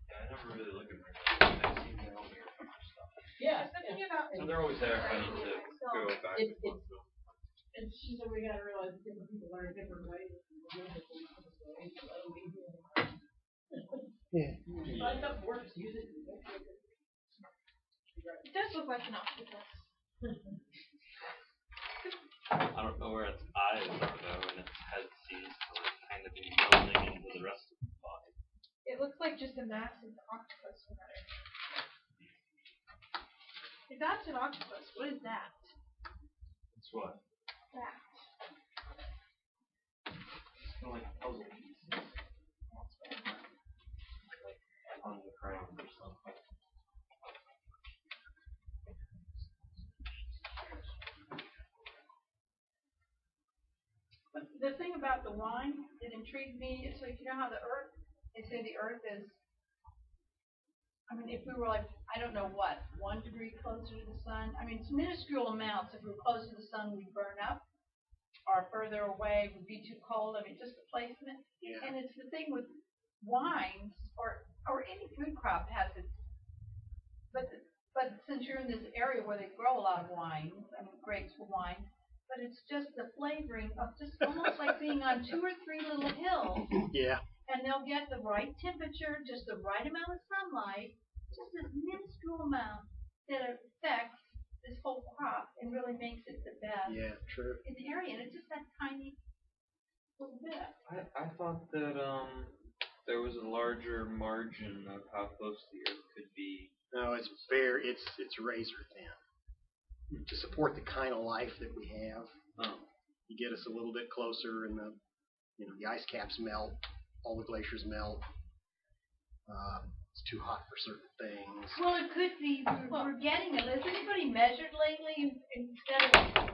I never really look at my notes. I see them all here for stuff. Yeah. So they're always there if I need to go back and forth. And she said we gotta realize that different people learn different ways. Yeah. Find something works, use it. It does look like an octopus. I don't know where its eyes are though, and its head seems to kind of be melding into the rest of the body. It looks like just a massive octopus sweater. If that's an octopus, what is that? It's what? That. The thing about the wine that intrigued me is, like, you know how they say the earth is, I mean, if we were like, I don't know what, 1 degree closer to the sun, I mean, it's minuscule amounts. If we were closer to the sun, we'd burn up, or further away would be too cold. I mean, just the placement. Yeah. And it's the thing with wines, or any food crop has its, but since you're in this area where they grow a lot of wine, I mean, grapes for wine, but it's just the flavoring of just almost like being on 2 or 3 little hills. Yeah. And they'll get the right temperature, just the right amount of sunlight, just this minuscule amount that affects this whole crop and really makes it the best Yeah, true. in the area. And it's just that tiny little bit. I thought that there was a larger margin of how close the Earth could be. No, it's razor thin to support the kind of life that we have. Oh. You get us a little bit closer, and the ice caps melt, all the glaciers melt. It's too hot for certain things. Well, it could be we're getting them. Has anybody measured lately instead of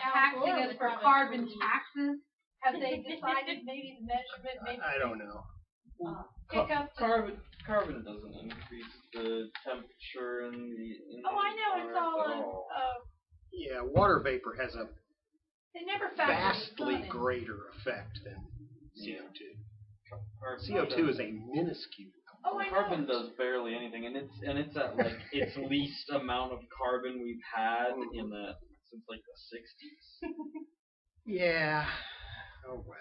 taxing us for carbon taxes? Have they decided maybe the measurement? Maybe I don't know. pick up. Carbon doesn't increase the temperature in the. Oh, I know it's all on. Yeah, water vapor has a They never factor vastly the sun in. greater effect than CO2. Carbon CO2 is a minuscule. Oh, I know. Carbon does barely anything, and it's at like its least amount of carbon we've had since like the 60s. Yeah. Oh well.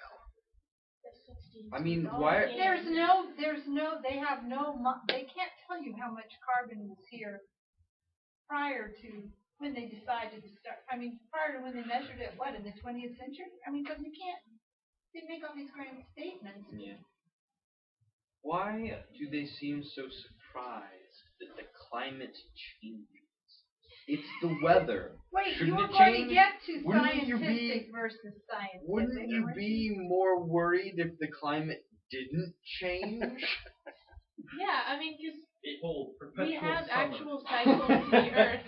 I mean, why? They have no, they can't tell you how much carbon was here prior to when they decided to start. I mean, prior to when they measured it, what, in the 20th century? I mean, because they make all these grand statements. Yeah. Why do they seem so surprised that the climate changes? It's the weather. Wait, Shouldn't you were it going change? to get to Wouldn't you scientific versus scientific. Wouldn't you be more worried if the climate didn't change? Yeah, I mean, because A whole perpetual we have summer. actual cycles in the Earth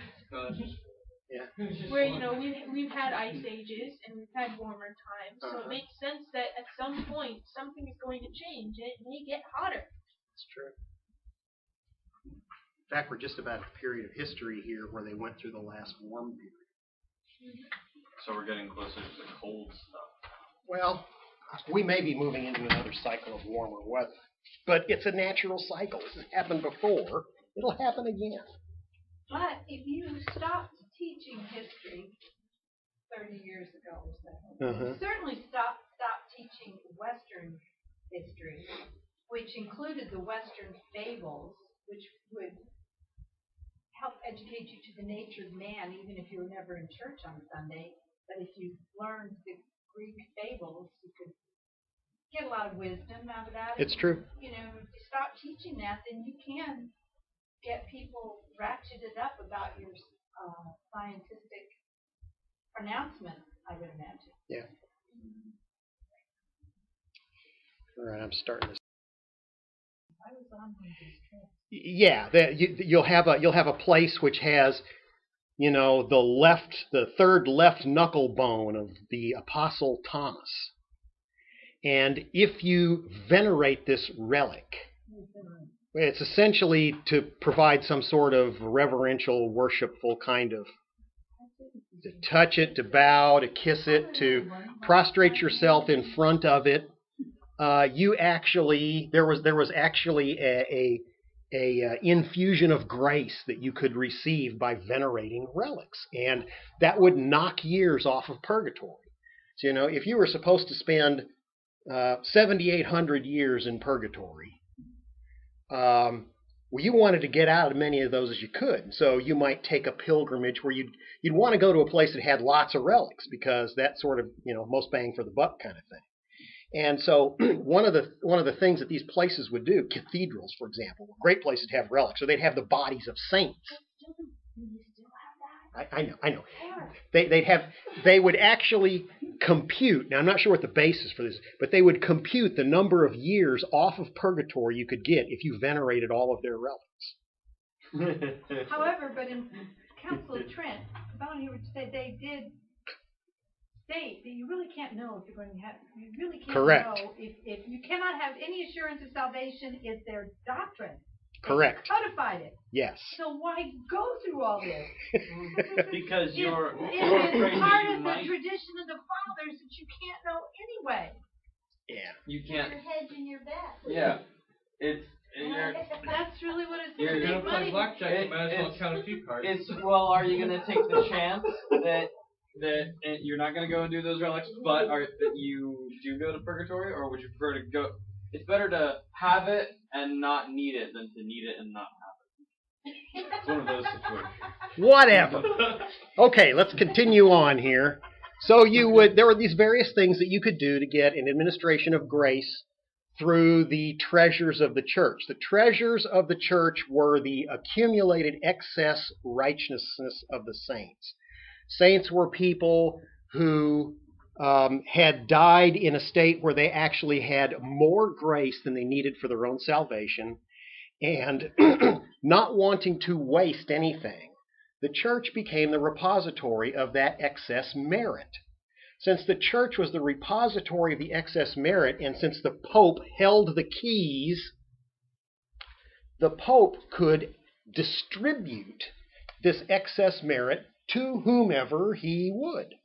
Yeah. where, we've had ice ages and we've had warmer times, so it makes sense that at some point something is going to change and it may get hotter. That's true. In fact, we're just about a period of history here where they went through the last warm period. So we're getting closer to the cold stuff. Well, we may be moving into another cycle of warmer weather, but it's a natural cycle. This has happened before. It'll happen again. But if you stopped teaching history 30 years ago or so, you certainly stopped teaching Western history, which included the Western fables, which would help educate you to the nature of man, even if you were never in church on Sunday. But if you learned the Greek fables, you could get a lot of wisdom out of that. It's true. If you stop teaching that, then you can get people ratcheted up about your scientific pronouncement, I would imagine. Yeah. All right, I'm starting to. I was on one of these trips. Yeah, you'll have a place which has, the third left knuckle bone of the Apostle Thomas, and if you venerate this relic, it's essentially to provide some sort of reverential, worshipful kind of, to touch it, to bow, to kiss it, to prostrate yourself in front of it. There was actually a infusion of grace that you could receive by venerating relics, and that would knock years off of purgatory. So, if you were supposed to spend 7,800 years in purgatory, well, you wanted to get out as many of those as you could. So you might take a pilgrimage where you'd want to go to a place that had lots of relics, because that's sort of most bang for the buck kind of thing. And so one of the things that these places would do, cathedrals, for example, were great places to have relics. So they'd have the bodies of saints. I know. They would actually compute. Now I'm not sure what the basis for this is, but they would compute the number of years off of purgatory you could get if you venerated all of their relics. However, but in Council of Trent, Bonnie would say they did state that you really can't know if you're going to have. You really can't Correct. know if you cannot have any assurance of salvation is their doctrine. Correct. They codified it. Yes. So why go through all this? Because you're It's afraid part that you of might. the tradition of the fathers that you can't know anyway. Yeah. You can't. Your hedging your bet. Yeah. It's. You're, That's really what it's You're going to You're make gonna money. play blackjack, you might as well count a few cards. It's well. Are you gonna take the chance that you're not gonna go and do those relics, but that you do go to purgatory, or would you prefer to go? It's better to have it and not need it than to need it and not have it. It's one of those situations. Whatever. Okay, let's continue on here. So there were these various things that you could do to get an administration of grace through the treasures of the church. The treasures of the church were the accumulated excess righteousness of the saints. Saints were people who had died in a state where they actually had more grace than they needed for their own salvation, and not wanting to waste anything, the church became the repository of that excess merit. Since the church was the repository of the excess merit, and since the Pope held the keys, the Pope could distribute this excess merit to whomever he would.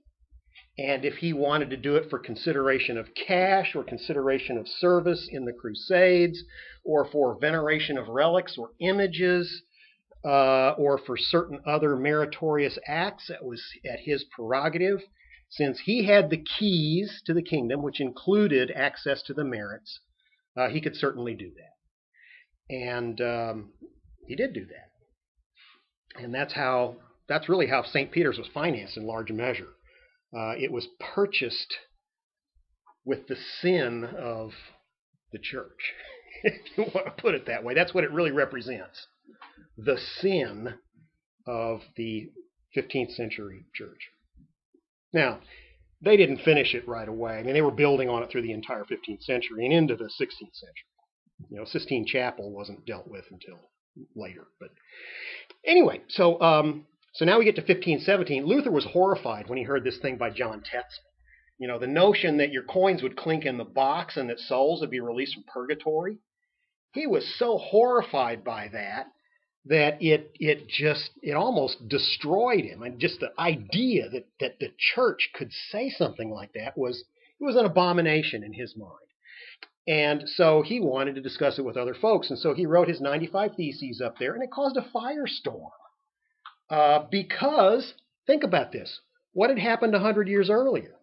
And if he wanted to do it for consideration of cash or consideration of service in the Crusades, or for veneration of relics or images, or for certain other meritorious acts, that was at his prerogative. Since he had the keys to the kingdom, which included access to the merits, he could certainly do that. And he did do that. And that's really how St. Peter's was financed in large measure. It was purchased with the sin of the church, if you want to put it that way. That's what it really represents. The sin of the 15th century church. Now, they didn't finish it right away. I mean, they were building on it through the entire 15th century and into the 16th century. Sistine Chapel wasn't dealt with until later. But anyway, so now we get to 1517. Luther was horrified when he heard this thing by John Tetzman. The notion that your coins would clink in the box and that souls would be released from purgatory. He was so horrified by that it almost destroyed him. And just the idea that the church could say something like that was an abomination in his mind. And so he wanted to discuss it with other folks. And so he wrote his 95 Theses up there, and it caused a firestorm. Because, think about this, what had happened 100 years earlier?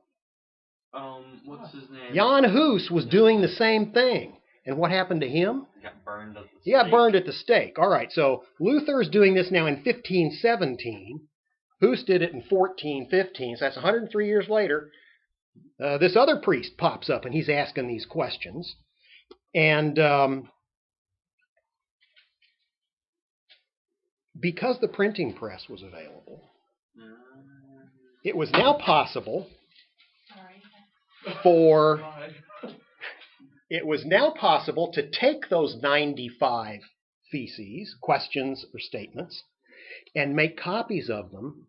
What's his name? Jan Hus was doing the same thing. And what happened to him? He got burned at the stake. He got burned at the stake. All right, so Luther is doing this now in 1517. Hus did it in 1415, so that's 103 years later. This other priest pops up, and he's asking these questions. And because the printing press was available, it was now possible to take those 95 theses, questions or statements, and make copies of them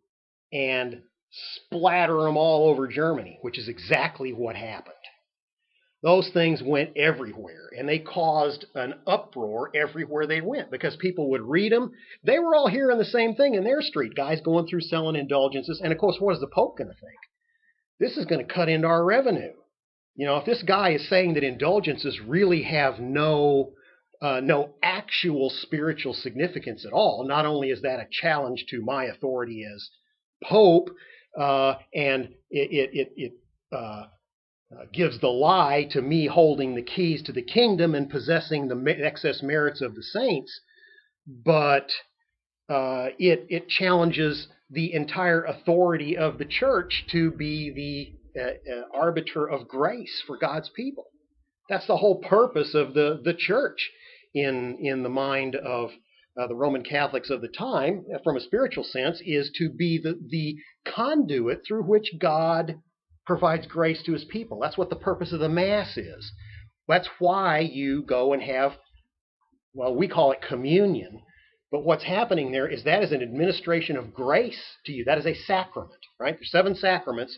and splatter them all over Germany, which is exactly what happened. Those things went everywhere, and they caused an uproar everywhere they went because people would read them. They were all hearing the same thing in their street, guys going through selling indulgences. And, of course, what is the Pope going to think? This is going to cut into our revenue. If this guy is saying that indulgences really have no actual spiritual significance at all, not only is that a challenge to my authority as Pope, and it gives the lie to me holding the keys to the kingdom and possessing the excess merits of the saints, but it challenges the entire authority of the church to be the arbiter of grace for God's people. That's the whole purpose of the church in the mind of the Roman Catholics of the time, from a spiritual sense, is to be the conduit through which God provides grace to his people. That's what the purpose of the Mass is. That's why you go and have, we call it communion, but what's happening there is that is an administration of grace to you. That is a sacrament, right? There's 7 sacraments.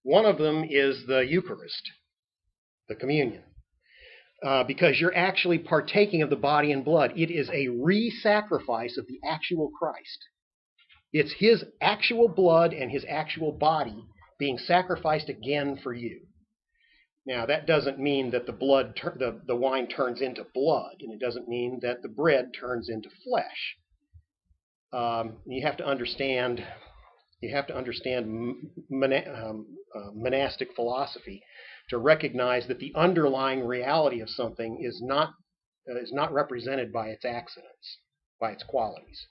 One of them is the Eucharist, the communion, because you're actually partaking of the body and blood. It is a re-sacrifice of the actual Christ. It's his actual blood and his actual body being sacrificed again for you. Now, that doesn't mean that the wine turns into blood, and it doesn't mean that the bread turns into flesh. You have to understand monastic philosophy to recognize that the underlying reality of something is not represented by its accidents, by its qualities.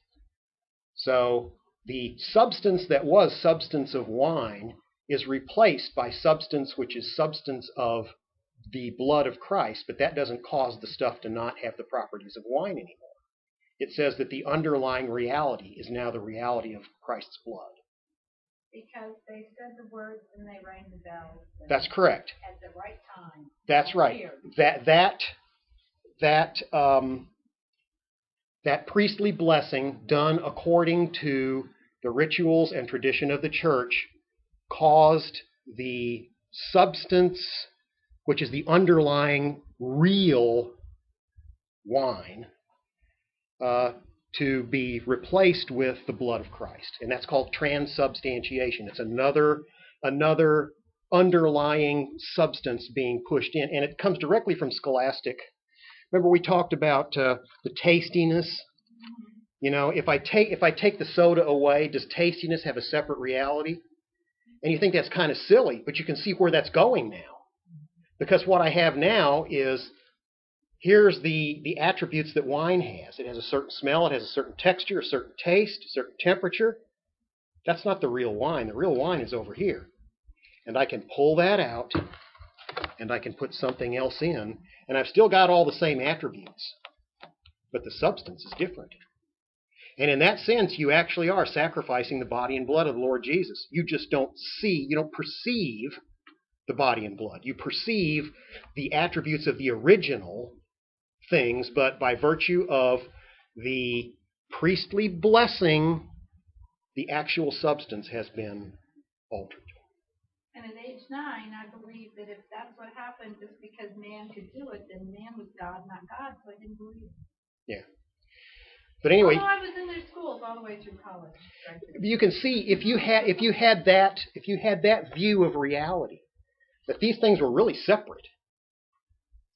So the substance that was substance of wine is replaced by substance which is substance of the blood of Christ, but that doesn't cause the stuff to not have the properties of wine anymore. It says that the underlying reality is now the reality of Christ's blood. Because they said the words and they rang the bells. That's correct. At the right time. That's right. That priestly blessing done according to the rituals and tradition of the church caused the substance, which is the underlying real wine, to be replaced with the blood of Christ. And that's called transubstantiation. It's another underlying substance being pushed in. And it comes directly from scholastic. Remember we talked about the tastiness? You know, if I take the soda away, does tastiness have a separate reality? And you think that's kind of silly, but you can see where that's going now. Because what I have now is, here's the attributes that wine has. It has a certain smell, it has a certain texture, a certain taste, a certain temperature. That's not the real wine. The real wine is over here. And I can pull that out, and I can put something else in, and I've still got all the same attributes. But the substance is different. And in that sense, you actually are sacrificing the body and blood of the Lord Jesus. You just don't perceive the body and blood. You perceive the attributes of the original things, but by virtue of the priestly blessing, the actual substance has been altered. And at age 9, I believe that if that's what happened, just because man could do it, then man was God, not God, so I didn't believe it. Yeah. But anyway, although I was in their schools all the way through college. You can see if you had that view of reality, that these things were really separate,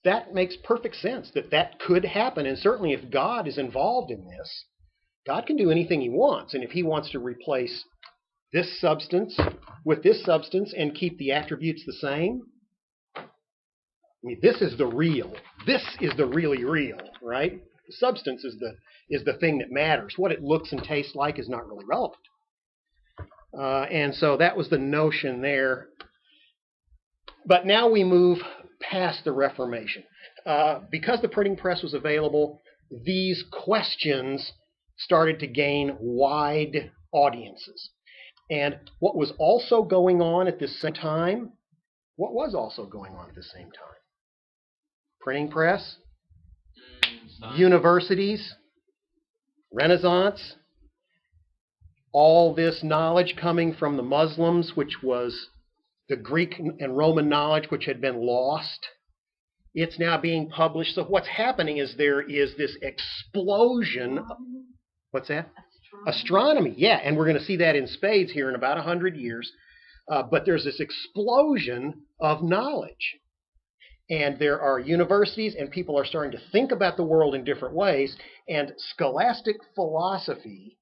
that makes perfect sense that could happen. And certainly if God is involved in this, God can do anything he wants. And if he wants to replace this substance with this substance and keep the attributes the same, I mean, this is the real. This is the really real, right? The substance is the thing that matters. What it looks and tastes like is not really relevant. And so that was the notion there. But now we move past the Reformation. Because the printing press was available, these questions started to gain wide audiences. And what was also going on at the same time? What was also going on at the same time? Printing press, universities, Renaissance, all this knowledge coming from the Muslims, which was the Greek and Roman knowledge which had been lost. It's now being published. So what's happening is there is this explosion. What's that? Astronomy, yeah. And we're going to see that in spades here in about 100 years. But there's this explosion of knowledge. And there are universities, and people are starting to think about the world in different ways. And scholastic philosophy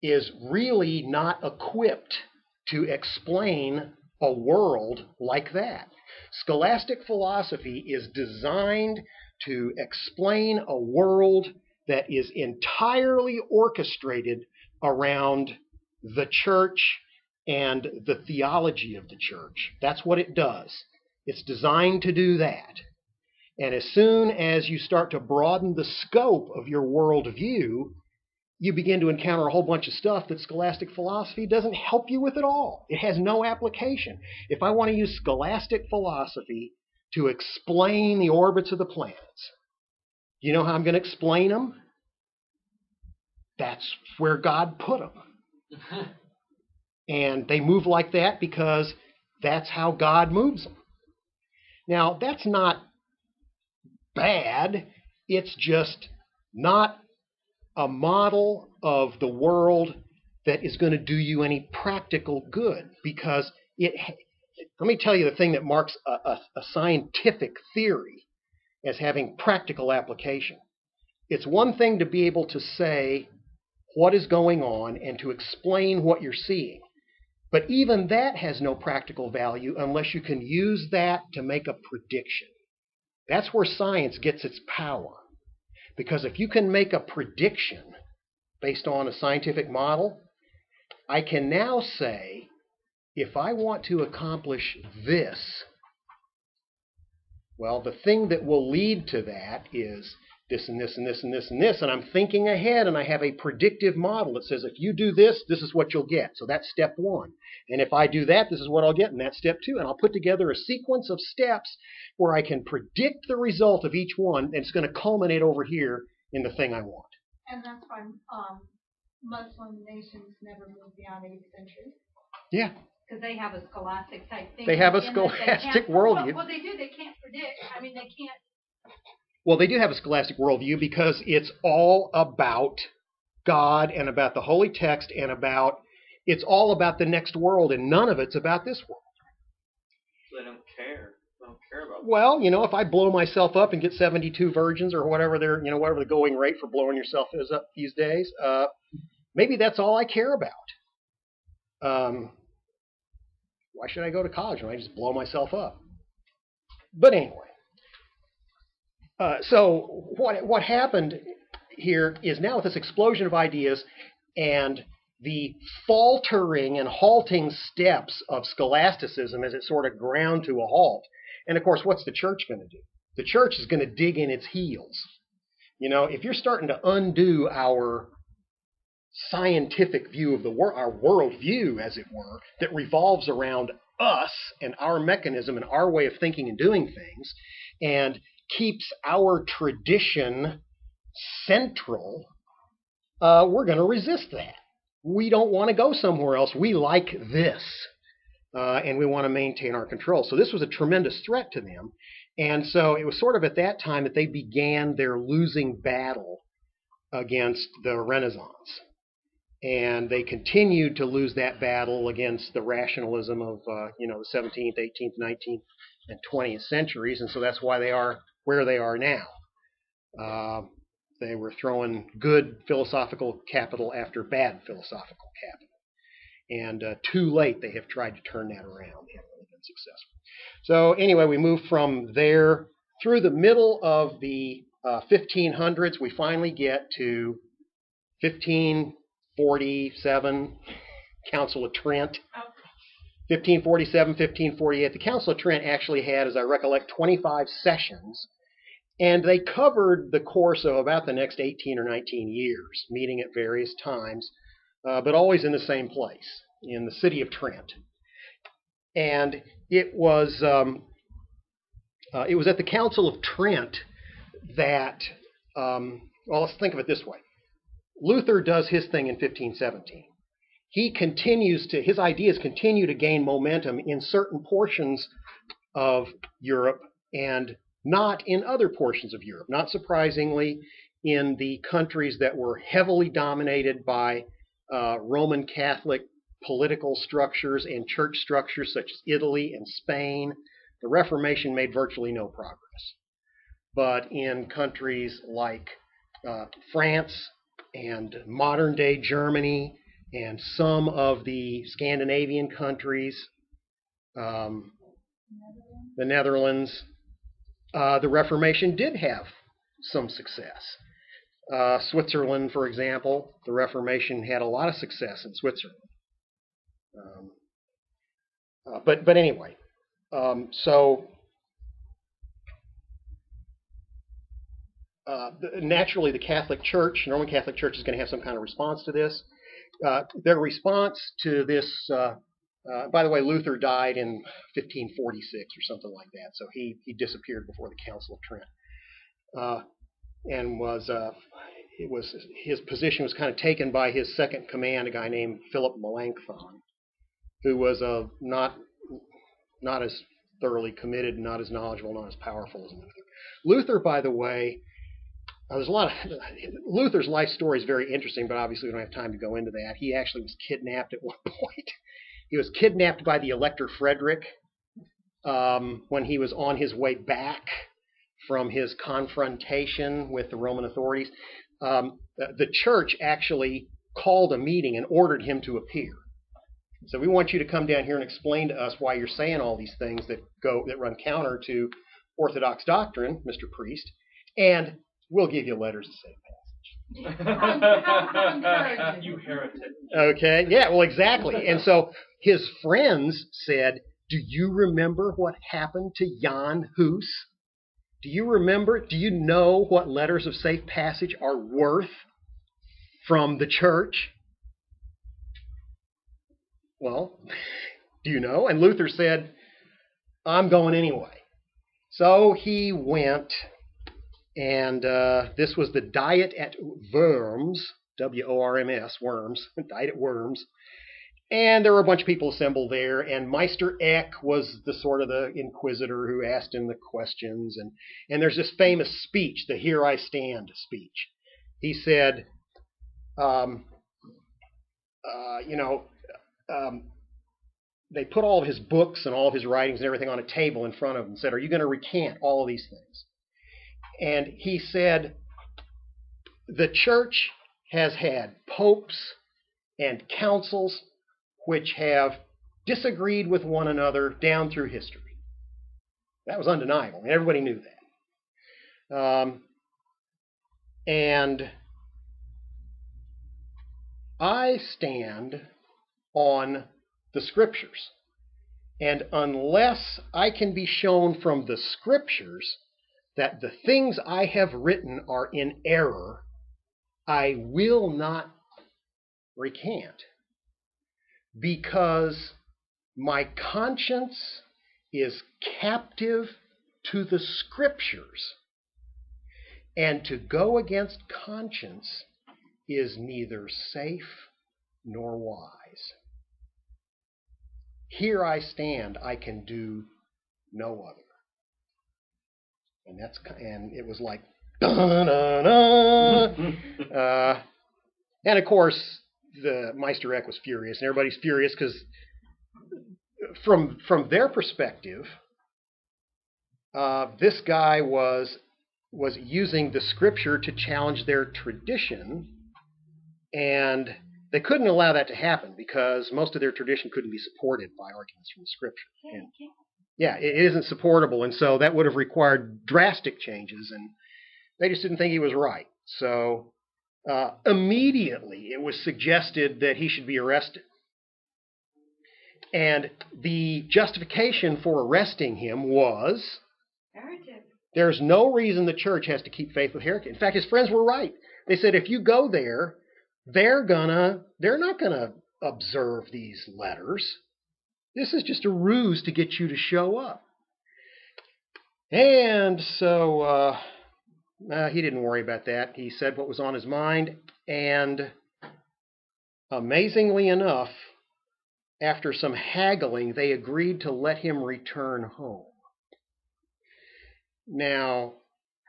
is really not equipped to explain a world like that. Scholastic philosophy is designed to explain a world that is entirely orchestrated around the church and the theology of the church. That's what it does. It's designed to do that. And as soon as you start to broaden the scope of your worldview, you begin to encounter a whole bunch of stuff that scholastic philosophy doesn't help you with at all. It has no application. If I want to use scholastic philosophy to explain the orbits of the planets, you know how I'm going to explain them? That's where God put them. And they move like that because That's how God moves them. Now, that's not bad. It's just not a model of the world that is going to do you any practical good, because let me tell you the thing that marks a scientific theory as having practical application. It's one thing to be able to say what is going on and to explain what you're seeing. But even that has no practical value unless you can use that to make a prediction. That's where science gets its power. Because if you can make a prediction based on a scientific model, I can now say, if I want to accomplish this, well, the thing that will lead to that is this and this and this and this and this, and I'm thinking ahead, and I have a predictive model that says if you do this, this is what you'll get. So that's step one. And if I do that, this is what I'll get, and that's step two. And I'll put together a sequence of steps where I can predict the result of each one, and it's going to culminate over here in the thing I want. And that's why Muslim nations never moved beyond 8th century. Yeah. Because they have a scholastic type thing. They have a scholastic worldview. Well, they do. They can't predict. I mean, they can't. Well, they do have a scholastic worldview because it's all about God and about the Holy Text and it's all about the next world, and none of it's about this world. They don't care. They don't care about. Well, if I blow myself up and get 72 virgins or whatever whatever the going rate for blowing yourself is up these days, maybe that's all I care about. Why should I go to college when I just blow myself up? But anyway. So what happened here is now with this explosion of ideas and the faltering and halting steps of scholasticism as it sort of ground to a halt. And of course, what's the church going to do? The church is going to dig in its heels. If you're starting to undo our scientific view of the world, our worldview, as it were, that revolves around us and our mechanism and our way of thinking and doing things, and keeps our tradition central, we're going to resist that. We don't want to go somewhere else. We like this, and we want to maintain our control. So this was a tremendous threat to them. And so it was sort of at that time that they began their losing battle against the Renaissance. And they continued to lose that battle against the rationalism of the 17th, 18th, 19th, and 20th centuries. And so that's why they are where they are now. They were throwing good philosophical capital after bad philosophical capital. And too late, they have tried to turn that around. They haven't really been successful. So anyway, we move from there through the middle of the 1500s. We finally get to 1547, Council of Trent. 1547, 1548. The Council of Trent actually had, as I recollect, 25 sessions. And they covered the course of about the next 18 or 19 years, meeting at various times, but always in the same place, in the city of Trent. And it was at the Council of Trent that, let's think of it this way. Luther does his thing in 1517. His ideas continue to gain momentum in certain portions of Europe and not in other portions of Europe. Not surprisingly, in the countries that were heavily dominated by Roman Catholic political structures and church structures such as Italy and Spain, the Reformation made virtually no progress. But in countries like France and modern-day Germany and some of the Scandinavian countries, the Netherlands, the Reformation did have some success. Switzerland, for example, the Reformation had a lot of success in Switzerland. But anyway, naturally the Catholic Church, the Roman Catholic Church, is going to have some kind of response to this. Their response to this, by the way, Luther died in 1546 or something like that, so he disappeared before the Council of Trent, and his position was kind of taken by his second command, a guy named Philip Melanchthon, who was not not as thoroughly committed, not as knowledgeable, not as powerful as Luther. Luther, by the way, there's a lot of Luther's life story is very interesting, but obviously we don't have time to go into that. He actually was kidnapped at one point. He was kidnapped by the Elector Frederick when he was on his way back from his confrontation with the Roman authorities. The church actually called a meeting and ordered him to appear. So we want you to come down here and explain to us why you're saying all these things that run counter to Orthodox doctrine, Mr. Priest, and we'll give you letters to say How encouraging. You heretic. Okay, yeah, well, exactly. And so his friends said, do you remember what happened to Jan Hus? Do you know what letters of safe passage are worth from the church? Well, do you know? And Luther said, I'm going anyway. So he went, and this was the Diet at Worms, W-O-R-M-S, Worms, Diet at Worms. And there were a bunch of people assembled there, and Meister Eck was the sort of the inquisitor who asked him the questions. And there's this famous speech, the Here I Stand speech. He said, they put all of his books and all of his writings and everything on a table in front of him and said, are you going to recant all of these things? And he said, the church has had popes and councils which have disagreed with one another down through history. That was undeniable, and everybody knew that. And I stand on the Scriptures. And unless I can be shown from the Scriptures that the things I have written are in error, I will not recant. Because my conscience is captive to the Scriptures. And to go against conscience is neither safe nor wise. Here I stand, I can do no other. And it was like, da-na-na. And of course, the Meister Eck was furious, and everybody's furious because from their perspective, this guy was using the Scripture to challenge their tradition, and they couldn't allow that to happen because most of their tradition couldn't be supported by arguments from the Scripture. And, yeah, it isn't supportable, and so that would have required drastic changes, and they just didn't think he was right. So immediately it was suggested that he should be arrested. And the justification for arresting him was, Heretic. there's no reason the church has to keep faith with heretics. In fact, his friends were right. They said if you go there, they're not gonna observe these letters. This is just a ruse to get you to show up. And so he didn't worry about that. He said what was on his mind, and amazingly enough, after some haggling, they agreed to let him return home. Now,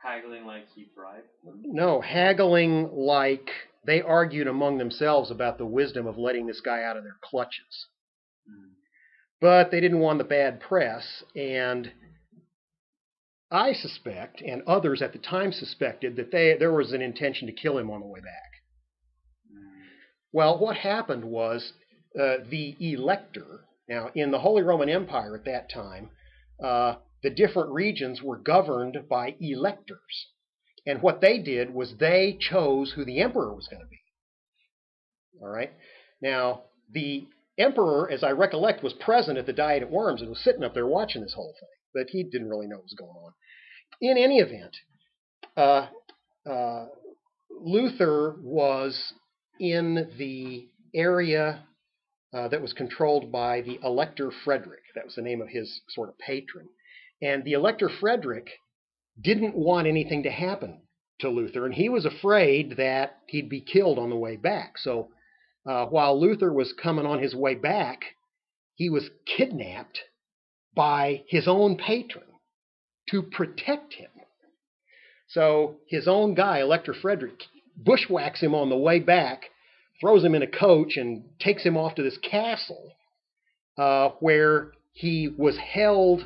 Haggling like he bribed them? no, haggling like they argued among themselves about the wisdom of letting this guy out of their clutches. But they didn't want the bad press, and I suspect, and others at the time suspected, that there was an intention to kill him on the way back. Well, what happened was the elector, now in the Holy Roman Empire at that time, the different regions were governed by electors. And what they did was they chose who the emperor was going to be. All right? Now, the emperor, as I recollect, was present at the Diet at Worms and was sitting up there watching this whole thing. But he didn't really know what was going on. In any event, Luther was in the area that was controlled by the Elector Frederick. That was the name of his sort of patron. And the Elector Frederick didn't want anything to happen to Luther, and he was afraid that he'd be killed on the way back. So while Luther was coming on his way back, he was kidnapped by his own patron to protect him. So his own guy, Elector Frederick, bushwhacks him on the way back, throws him in a coach, and takes him off to this castle where he was held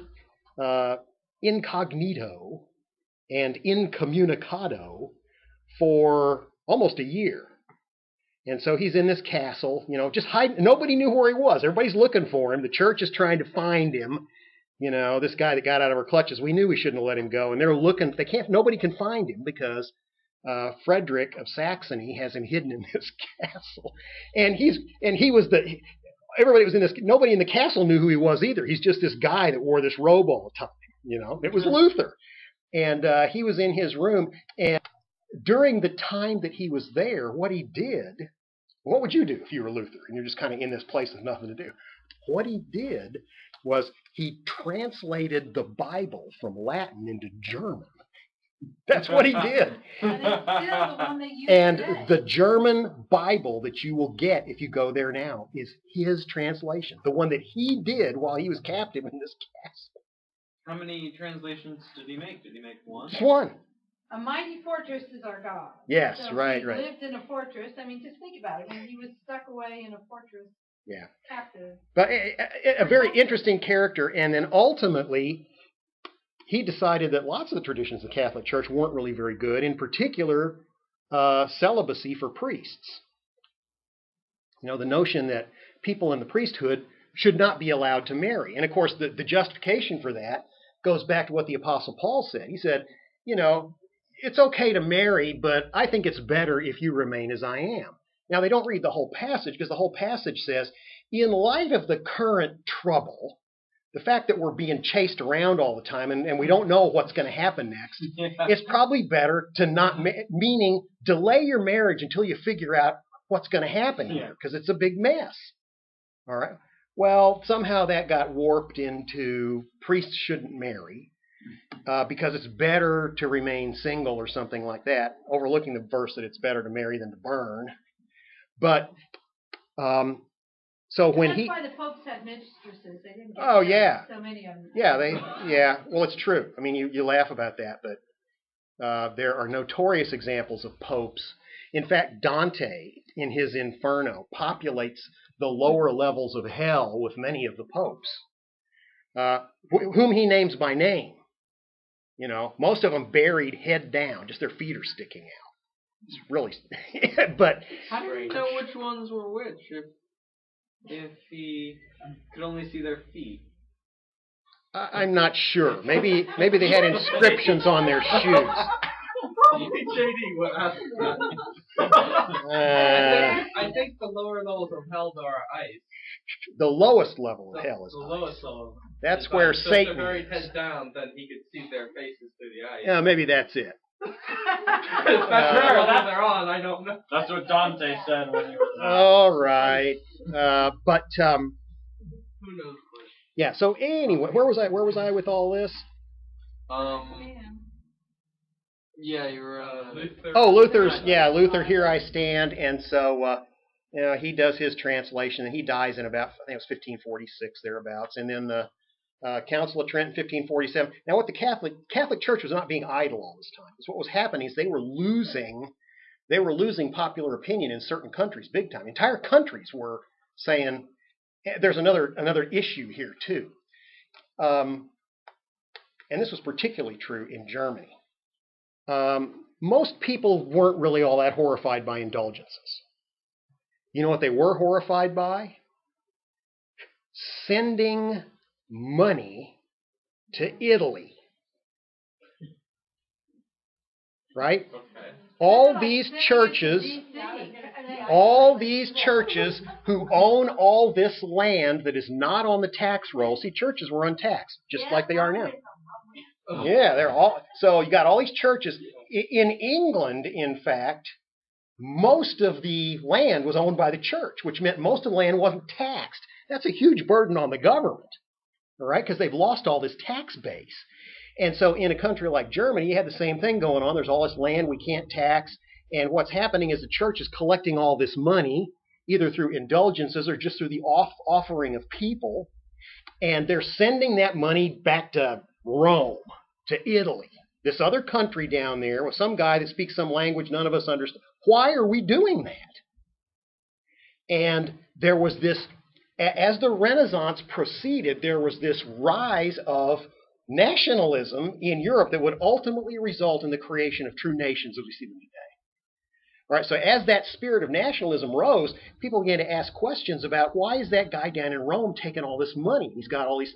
incognito and incommunicado for almost a year. And so he's in this castle, just hiding. Nobody knew where he was. Everybody's looking for him. The church is trying to find him. This guy that got out of our clutches, we knew we shouldn't have let him go. And they're looking. Nobody can find him because Frederick of Saxony has him hidden in this castle. And everybody was in this. Nobody in the castle knew who he was either. He's just this guy that wore this robe all the time. It was Luther. And he was in his room. And during the time that he was there, what he did, what would you do if you were Luther and you're just kind of in this place with nothing to do? What he did was he translated the Bible from Latin into German. That's what he did. And it's still the one they use And today. the German Bible that you will get if you go there now is his translation, the one that he did while he was captive in this castle. How many translations did he make? Did he make one? Just one. A mighty fortress is our God. Yes, So right. he lived in a fortress. I mean, just think about it. I mean, he was stuck away in a fortress, Yeah. captive. But a very interesting character, and then ultimately he decided that lots of the traditions of the Catholic Church weren't really very good, in particular celibacy for priests. The notion that people in the priesthood should not be allowed to marry. And of course, the justification for that goes back to what the Apostle Paul said. He said, it's okay to marry, but I think it's better if you remain as I am. Now, they don't read the whole passage because the whole passage says, in light of the current trouble, the fact that we're being chased around all the time and we don't know what's going to happen next, it's probably better to not, meaning delay your marriage until you figure out what's going to happen here because it's a big mess. All right. Well, somehow that got warped into priests shouldn't marry because it's better to remain single or something like that, overlooking the verse that it's better to marry than to burn. But so when That's why the popes had mistresses. They didn't get so many of them. Well, it's true. I mean, you laugh about that, but there are notorious examples of popes. In fact, Dante, in his Inferno, populates the lower levels of hell with many of the popes, whom he names by name. Most of them buried head down, just their feet are sticking out. It's really, but how do you know which ones were which if he could only see their feet? I'm not sure. Maybe they had inscriptions on their shoes. JD would ask that. I think the lower levels of hell are ice. The lowest level of hell is the ice. lowest level. That's where So Satan if they're buried is. head down, then he could see their faces through the ice. Yeah, maybe that's it. That's where they're on. I don't know. That's what Dante said when he was. All right, but Who knows? yeah. So anyway, where was I with all this? Yeah, you were. Luther. Oh, Luther. Here I stand, and so he does his translation, and he dies in about, I think it was 1546 thereabouts, and then the Council of Trent in 1547. Now, what the Catholic Church was not being idle all this time. What was happening is they were losing popular opinion in certain countries, big time. Entire countries were saying, there's another issue here too, and this was particularly true in Germany. Most people weren't really all that horrified by indulgences. You know what they were horrified by? Sending money to Italy. Right? Okay. All these churches who own all this land that is not on the tax roll. See, churches were untaxed, just like they are now. Yeah, they're all. So you got all these churches. In England, in fact, most of the land was owned by the church, which meant most of the land wasn't taxed. That's a huge burden on the government, all right, because they've lost all this tax base. And so in a country like Germany, you have the same thing going on. There's all this land we can't tax. And what's happening is the church is collecting all this money, either through indulgences or just through the offering of people. And they're sending that money back to Rome, to Italy, this other country down there with some guy that speaks some language none of us understand. Why are we doing that? And there was this, as the Renaissance proceeded, there was this rise of nationalism in Europe that would ultimately result in the creation of true nations as we see them today. All right, so as that spirit of nationalism rose, people began to ask questions about why is that guy down in Rome taking all this money? He's got all this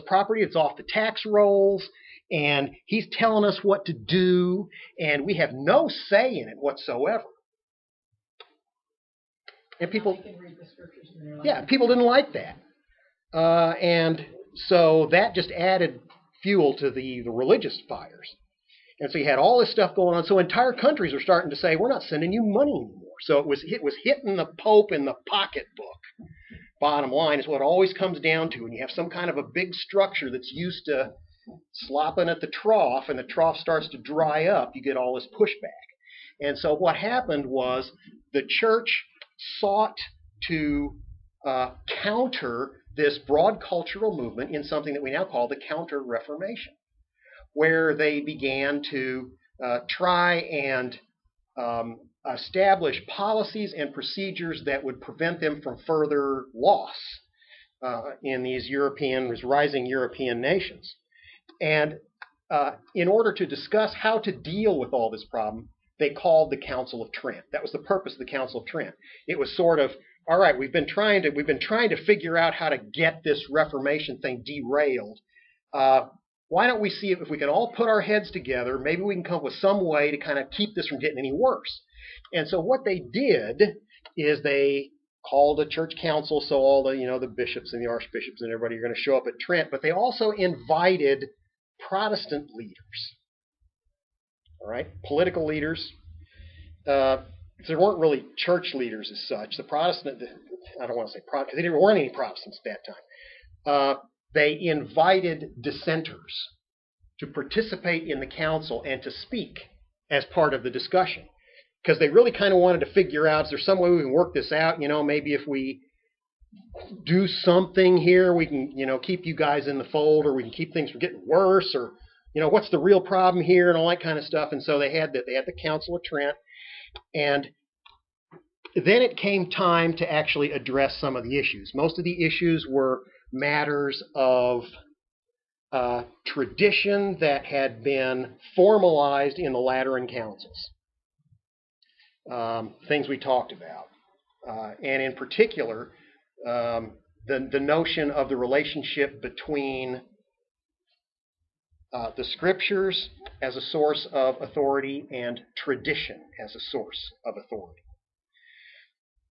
property, it's off the tax rolls, and he's telling us what to do, and we have no say in it whatsoever. And people, people didn't like that. And so that just added fuel to the religious fires. And so you had all this stuff going on. So entire countries are starting to say, we're not sending you money anymore. So it was hitting the Pope in the pocketbook. Bottom line is what it always comes down to. When you have some kind of a big structure that's used to slopping at the trough, and the trough starts to dry up, you get all this pushback. And so what happened was the church sought to counter this broad cultural movement in something that we now call the Counter-Reformation, where they began to try and establish policies and procedures that would prevent them from further loss in these rising European nations. And in order to discuss how to deal with all this problem, they called the Council of Trent. That was the purpose of the Council of Trent. It was sort of, all right, we've been trying to figure out how to get this Reformation thing derailed. Why don't we see if we can all put our heads together? Maybe we can come up with some way to kind of keep this from getting any worse. And so what they did is they called a church council, so all the bishops and the archbishops and everybody are going to show up at Trent, but they also invited Protestant leaders. All right, political leaders. There weren't really church leaders as such. The Protestant, I don't want to say Protestant, because there weren't any Protestants at that time. They invited dissenters to participate in the council and to speak as part of the discussion, because they really kind of wanted to figure out, is there some way we can work this out? Maybe if we do something here, we can, keep you guys in the fold, or we can keep things from getting worse, or, what's the real problem here, and all that kind of stuff. And so they had the Council of Trent, and then it came time to actually address some of the issues. Most of the issues were matters of tradition that had been formalized in the Lateran councils, things we talked about, and in particular, the notion of the relationship between the scriptures as a source of authority and tradition as a source of authority.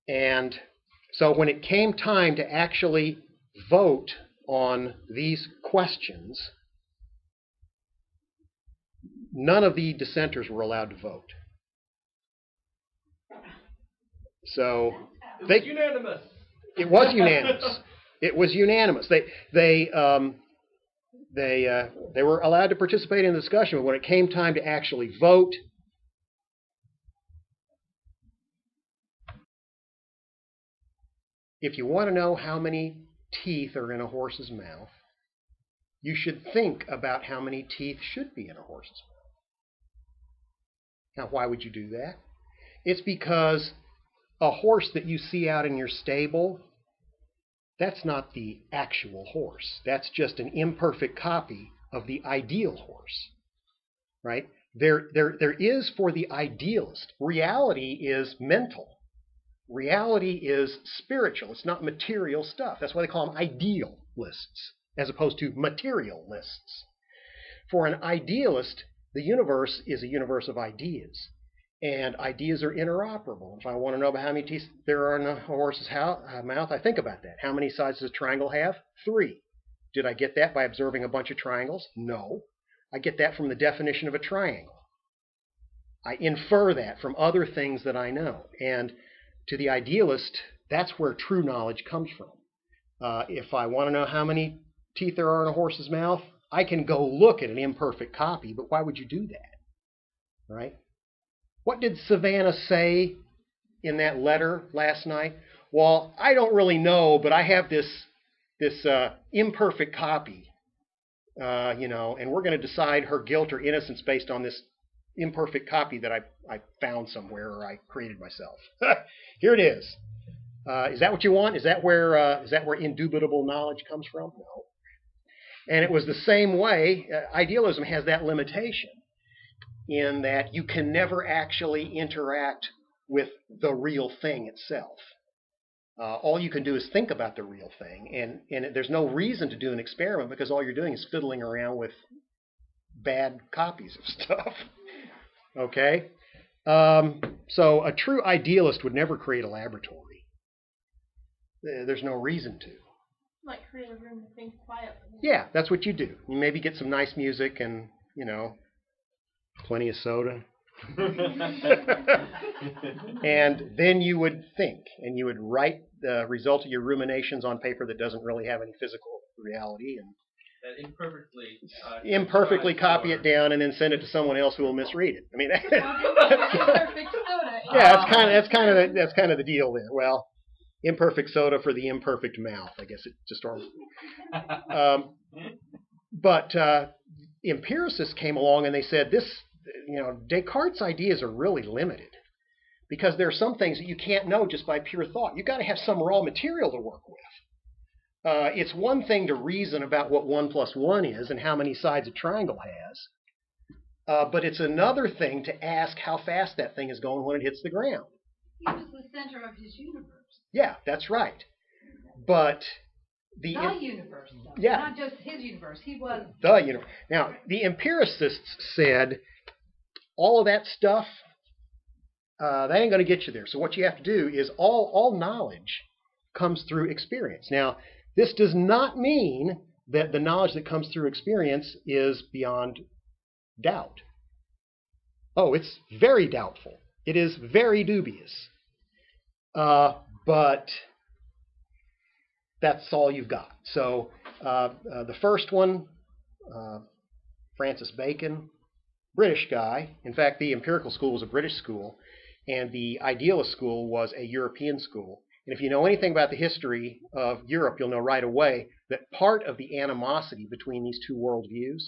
And so when it came time to actually vote on these questions, none of the dissenters were allowed to vote. So it was unanimous. It was unanimous. It was unanimous. They were allowed to participate in the discussion, but when it came time to actually vote, if you want to know how many teeth are in a horse's mouth, you should think about how many teeth should be in a horse's mouth. Now, why would you do that? It's because a horse that you see out in your stable, that's not the actual horse. That's just an imperfect copy of the ideal horse, right? There is, for the idealist, reality is mental. Reality is spiritual. It's not material stuff. That's why they call them idealists as opposed to materialists. For an idealist, the universe is a universe of ideas. And ideas are interoperable. If I want to know about how many teeth there are in a horse's mouth, I think about that. How many sides does a triangle have? 3. Did I get that by observing a bunch of triangles? No. I get that from the definition of a triangle. I infer that from other things that I know. And to the idealist, that's where true knowledge comes from. If I want to know how many teeth there are in a horse's mouth, I can go look at an imperfect copy, but why would you do that? Right? What did Savannah say in that letter last night? Well, I don't really know, but I have this imperfect copy, and we're going to decide her guilt or innocence based on this imperfect copy that I found somewhere or I created myself. Here it is. Is that what you want? Is that where indubitable knowledge comes from? No. And it was the same way. Idealism has that limitation in that you can never actually interact with the real thing itself. All you can do is think about the real thing, and there's no reason to do an experiment because all you're doing is fiddling around with bad copies of stuff. Okay? So a true idealist would never create a laboratory. There's no reason to. Like create a room to think quietly. Yeah, that's what you do. You maybe get some nice music and, plenty of soda. And then you would think, and you would write the result of your ruminations on paper that doesn't really have any physical reality, and that imperfectly copy it down, and then send it to someone else who will misread it. I mean, Perfect soda. yeah, that's kind of the deal there. Well, imperfect soda for the imperfect mouth, I guess it just but empiricists came along and they said Descartes' ideas are really limited because there are some things that you can't know just by pure thought. You've got to have some raw material to work with. It's one thing to reason about what 1 + 1 is and how many sides a triangle has, but it's another thing to ask how fast that thing is going when it hits the ground. He was the center of his universe. Yeah, that's right. But the universe, though. Yeah. Not just his universe. He was the universe. Now, the empiricists said all of that stuff, that ain't going to get you there. So what you have to do is all knowledge comes through experience. Now, this does not mean that the knowledge that comes through experience is beyond doubt. Oh, it's very doubtful. It is very dubious. But that's all you've got. So the first one, Francis Bacon, British guy. In fact, the empirical school was a British school, and the idealist school was a European school. And if you know anything about the history of Europe, you'll know right away that part of the animosity between these two worldviews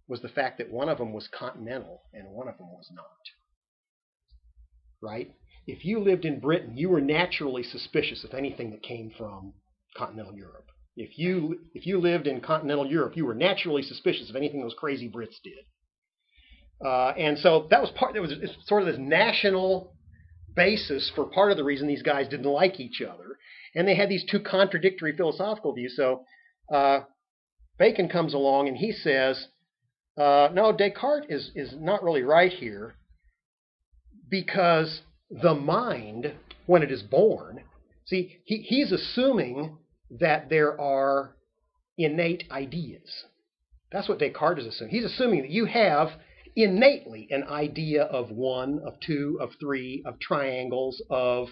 was the fact that one of them was continental and one of them was not. Right? If you lived in Britain, you were naturally suspicious of anything that came from continental Europe. If you lived in continental Europe, you were naturally suspicious of anything those crazy Brits did. And so that was sort of this national basis for part of the reason these guys didn't like each other. And they had these two contradictory philosophical views. So Bacon comes along and he says, no, Descartes is not really right here because the mind, when it is born, see, he's assuming that there are innate ideas. That's what Descartes is assuming. He's assuming that you have innately an idea of one, of two, of three, of triangles, of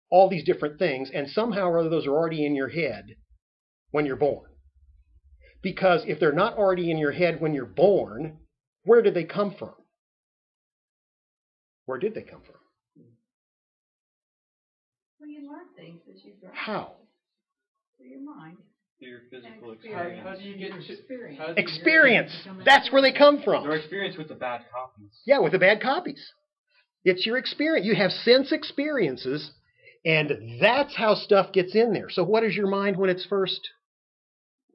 all these different things, and somehow or other those are already in your head when you're born. Because if they're not already in your head when you're born, where did they come from? Where did they come from? Well, you learn things as you grow. How? Through your mind. Your physical Experience. experience. How do you get to Experience. Experience. That's where they come from. your experience with the bad copies? Yeah, with the bad copies. It's your experience. You have sense experiences, and that's how stuff gets in there. So what is your mind when it's first?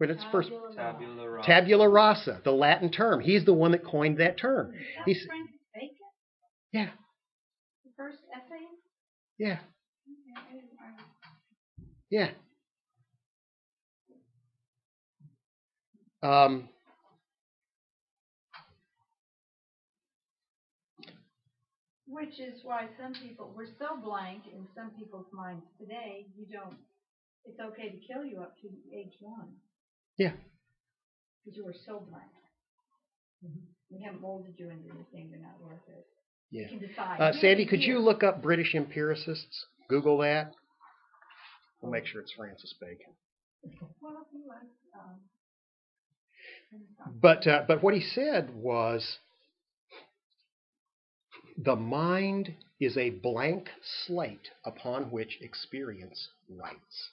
Tabula rasa. Tabula rasa, the Latin term. He's the one that coined that term. That's Francis Bacon? Yeah, The first essay? yeah, Okay, yeah. Which is why some people, we're so blank in some people's minds today, it's okay to kill you up to age 1. Yeah. Because you were so blank. We haven't molded you into anything, you're not worth it. Yeah. You can decide. Sandy, could you look up British empiricists? Google that. We'll make sure it's Francis Bacon. Well, if you want, But what he said was, the mind is a blank slate upon which experience writes.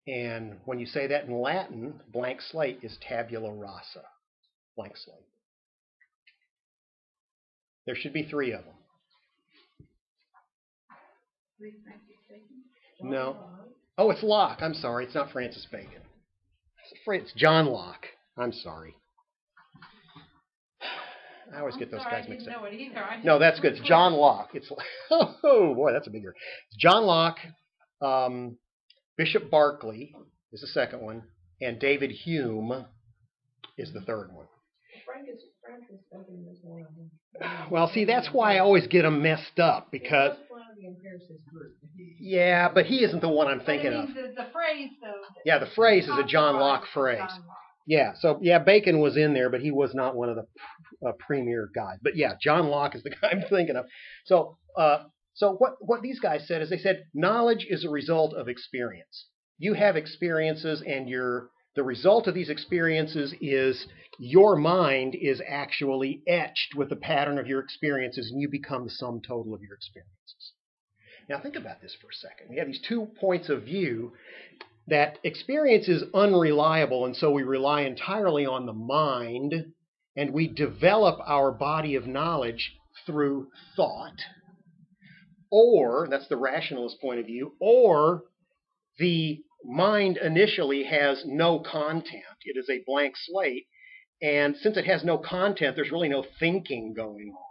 And when you say that in Latin, blank slate is tabula rasa, blank slate. There should be 3 of them. No. Oh, it's Locke. I'm sorry. It's not Francis Bacon. It's John Locke. I'm sorry. I always get those guys mixed up. No, that's good. It's John Locke. It's oh boy, that's a bigger. It's John Locke, Bishop Berkeley is the second one, and David Hume is the third one. Francis Bacon was one of them. Well, see, that's why I always get them messed up because. He was one of the empiricist group. Yeah, but he isn't the one I'm thinking of. The phrase, though. Yeah, the phrase is a John Locke phrase. Yeah, so yeah, Bacon was in there, but he was not one of the premier guys. But yeah, John Locke is the guy I'm thinking of. So, what these guys said is they said knowledge is a result of experience. You have experiences, and the result of these experiences is your mind is actually etched with the pattern of your experiences, and you become the sum total of your experiences. Now think about this for a second. We have these 2 points of view that experience is unreliable, and so we rely entirely on the mind, and we develop our body of knowledge through thought, or, that's the rationalist point of view, or the mind initially has no content. It is a blank slate, and since it has no content, there's really no thinking going on.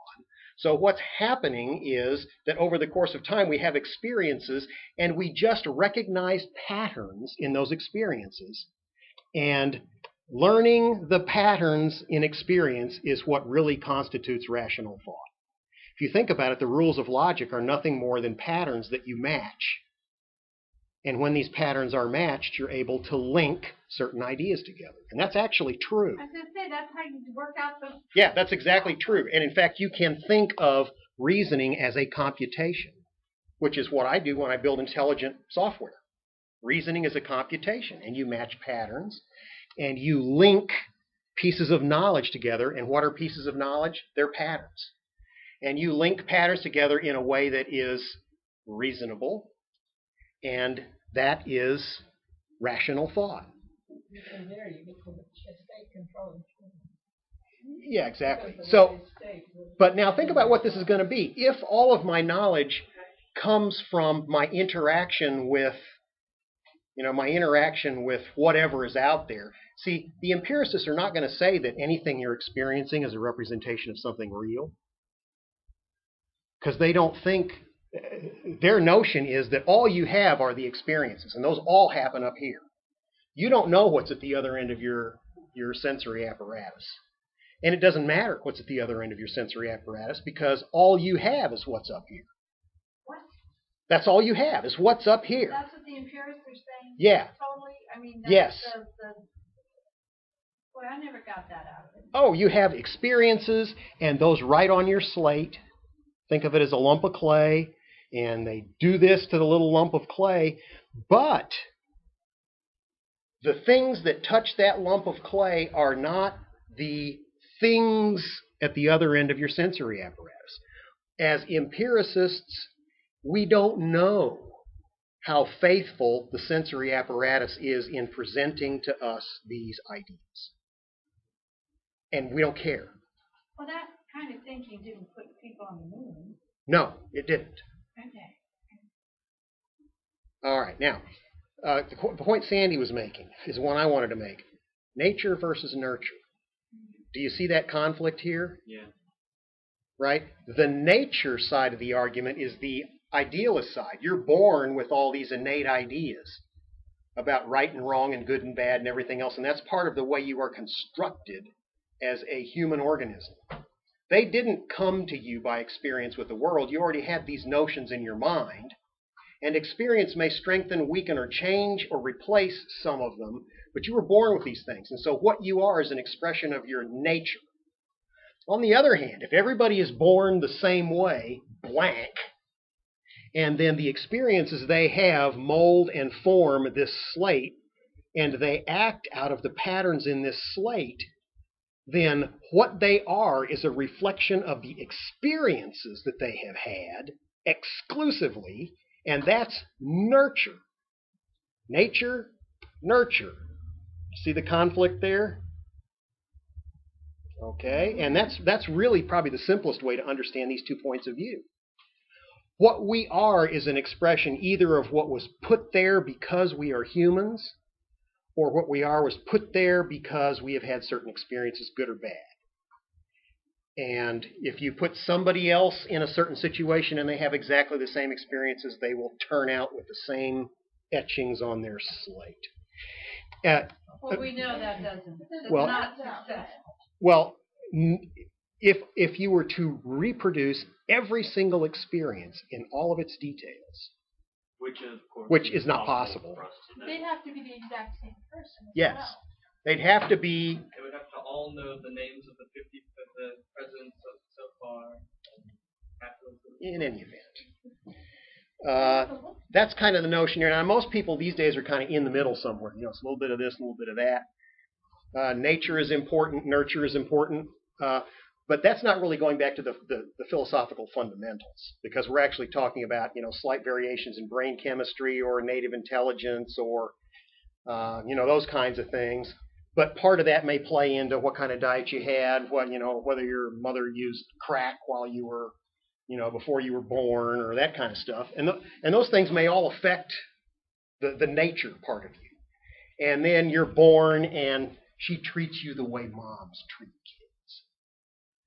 So what's happening is that over the course of time, we have experiences, and we just recognize patterns in those experiences. And learning the patterns in experience is what really constitutes rational thought. If you think about it, the rules of logic are nothing more than patterns that you match. And when these patterns are matched, you're able to link certain ideas together. And that's actually true. I was going to say, that's how you work out the... Yeah, that's exactly true. And in fact, you can think of reasoning as a computation, which is what I do when I build intelligent software. Reasoning is a computation, and you match patterns, and you link pieces of knowledge together. And what are pieces of knowledge? They're patterns. And you link patterns together in a way that is reasonable, and that is rational thought. And there you get to the state control. Yeah, exactly. So, but now think about what this is going to be. If all of my knowledge comes from my interaction with, whatever is out there. See, the empiricists are not going to say that anything you're experiencing is a representation of something real, because they don't think. Their notion is that all you have are the experiences, and those all happen up here. You don't know what's at the other end of your sensory apparatus. And it doesn't matter what's at the other end of your sensory apparatus, because all you have is what's up here. What? That's all you have, is what's up here. That's what the empirics are saying? Yeah. Totally? I mean, that's yes. Boy, I never got that out of it. Oh, you have experiences, and those write on your slate. Think of it as a lump of clay, and they do this to the little lump of clay. But the things that touch that lump of clay are not the things at the other end of your sensory apparatus. As empiricists, we don't know how faithful the sensory apparatus is in presenting to us these ideas. And we don't care. Well, that kind of thinking didn't put people on the moon. No, it didn't. Okay. All right, now, the point Sandy was making is one I wanted to make. Nature versus nurture. Do you see that conflict here? Yeah. Right? The nature side of the argument is the idealist side. You're born with all these innate ideas about right and wrong and good and bad and everything else, and that's part of the way you are constructed as a human organism. They didn't come to you by experience with the world. You already had these notions in your mind, and experience may strengthen, weaken, or change or replace some of them, but you were born with these things, and so what you are is an expression of your nature. On the other hand, if everybody is born the same way, blank, and then the experiences they have mold and form this slate, and they act out of the patterns in this slate, then what they are is a reflection of the experiences that they have had exclusively, and that's nurture. Nature nurture. See the conflict there? Okay, and that's really probably the simplest way to understand these 2 points of view. What we are is an expression either of what was put there because we are humans, or what we are was put there because we have had certain experiences, good or bad. And if you put somebody else in a certain situation and they have exactly the same experiences, they will turn out with the same etchings on their slate. Well, we know that doesn't. It's Well- not successful. Well, if you were to reproduce every single experience in all of its details, which is not possible. They'd have to be the exact same person as Yes, well. they'd have to be. They would have to all know the names of the 50 of the presidents so far. In any event, that's kind of the notion here. Now, most people these days are kind of in the middle somewhere. You know, it's a little bit of this, a little bit of that. Nature is important, nurture is important, but that's not really going back to the philosophical fundamentals, because we're actually talking about, you know, slight variations in brain chemistry or native intelligence or, you know, those kinds of things. But part of that may play into what kind of diet you had, what, you know, whether your mother used crack while you were, you know, before you were born, or that kind of stuff. And those things may all affect the nature part of you. And then you're born and she treats you the way moms treat kids.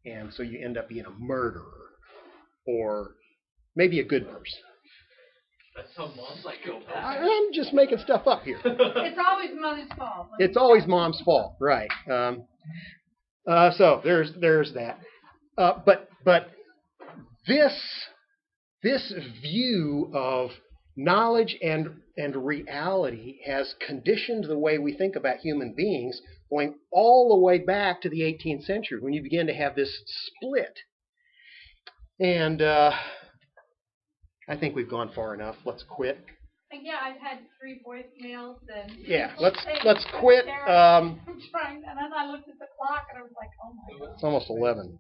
And so you end up being a murderer or maybe a good person. That's how moms like go back. I'm just making stuff up here. It's always mother's fault. It's always mom's fault, right? So there's that. But this view of knowledge and reality has conditioned the way we think about human beings, going all the way back to the 18th century when you begin to have this split. And I think we've gone far enough. Let's quit. And yeah, I've had 3 voicemails and. Yeah, let's quit. I'm trying, and then I looked at the clock and I was like, oh my God. It's almost 11.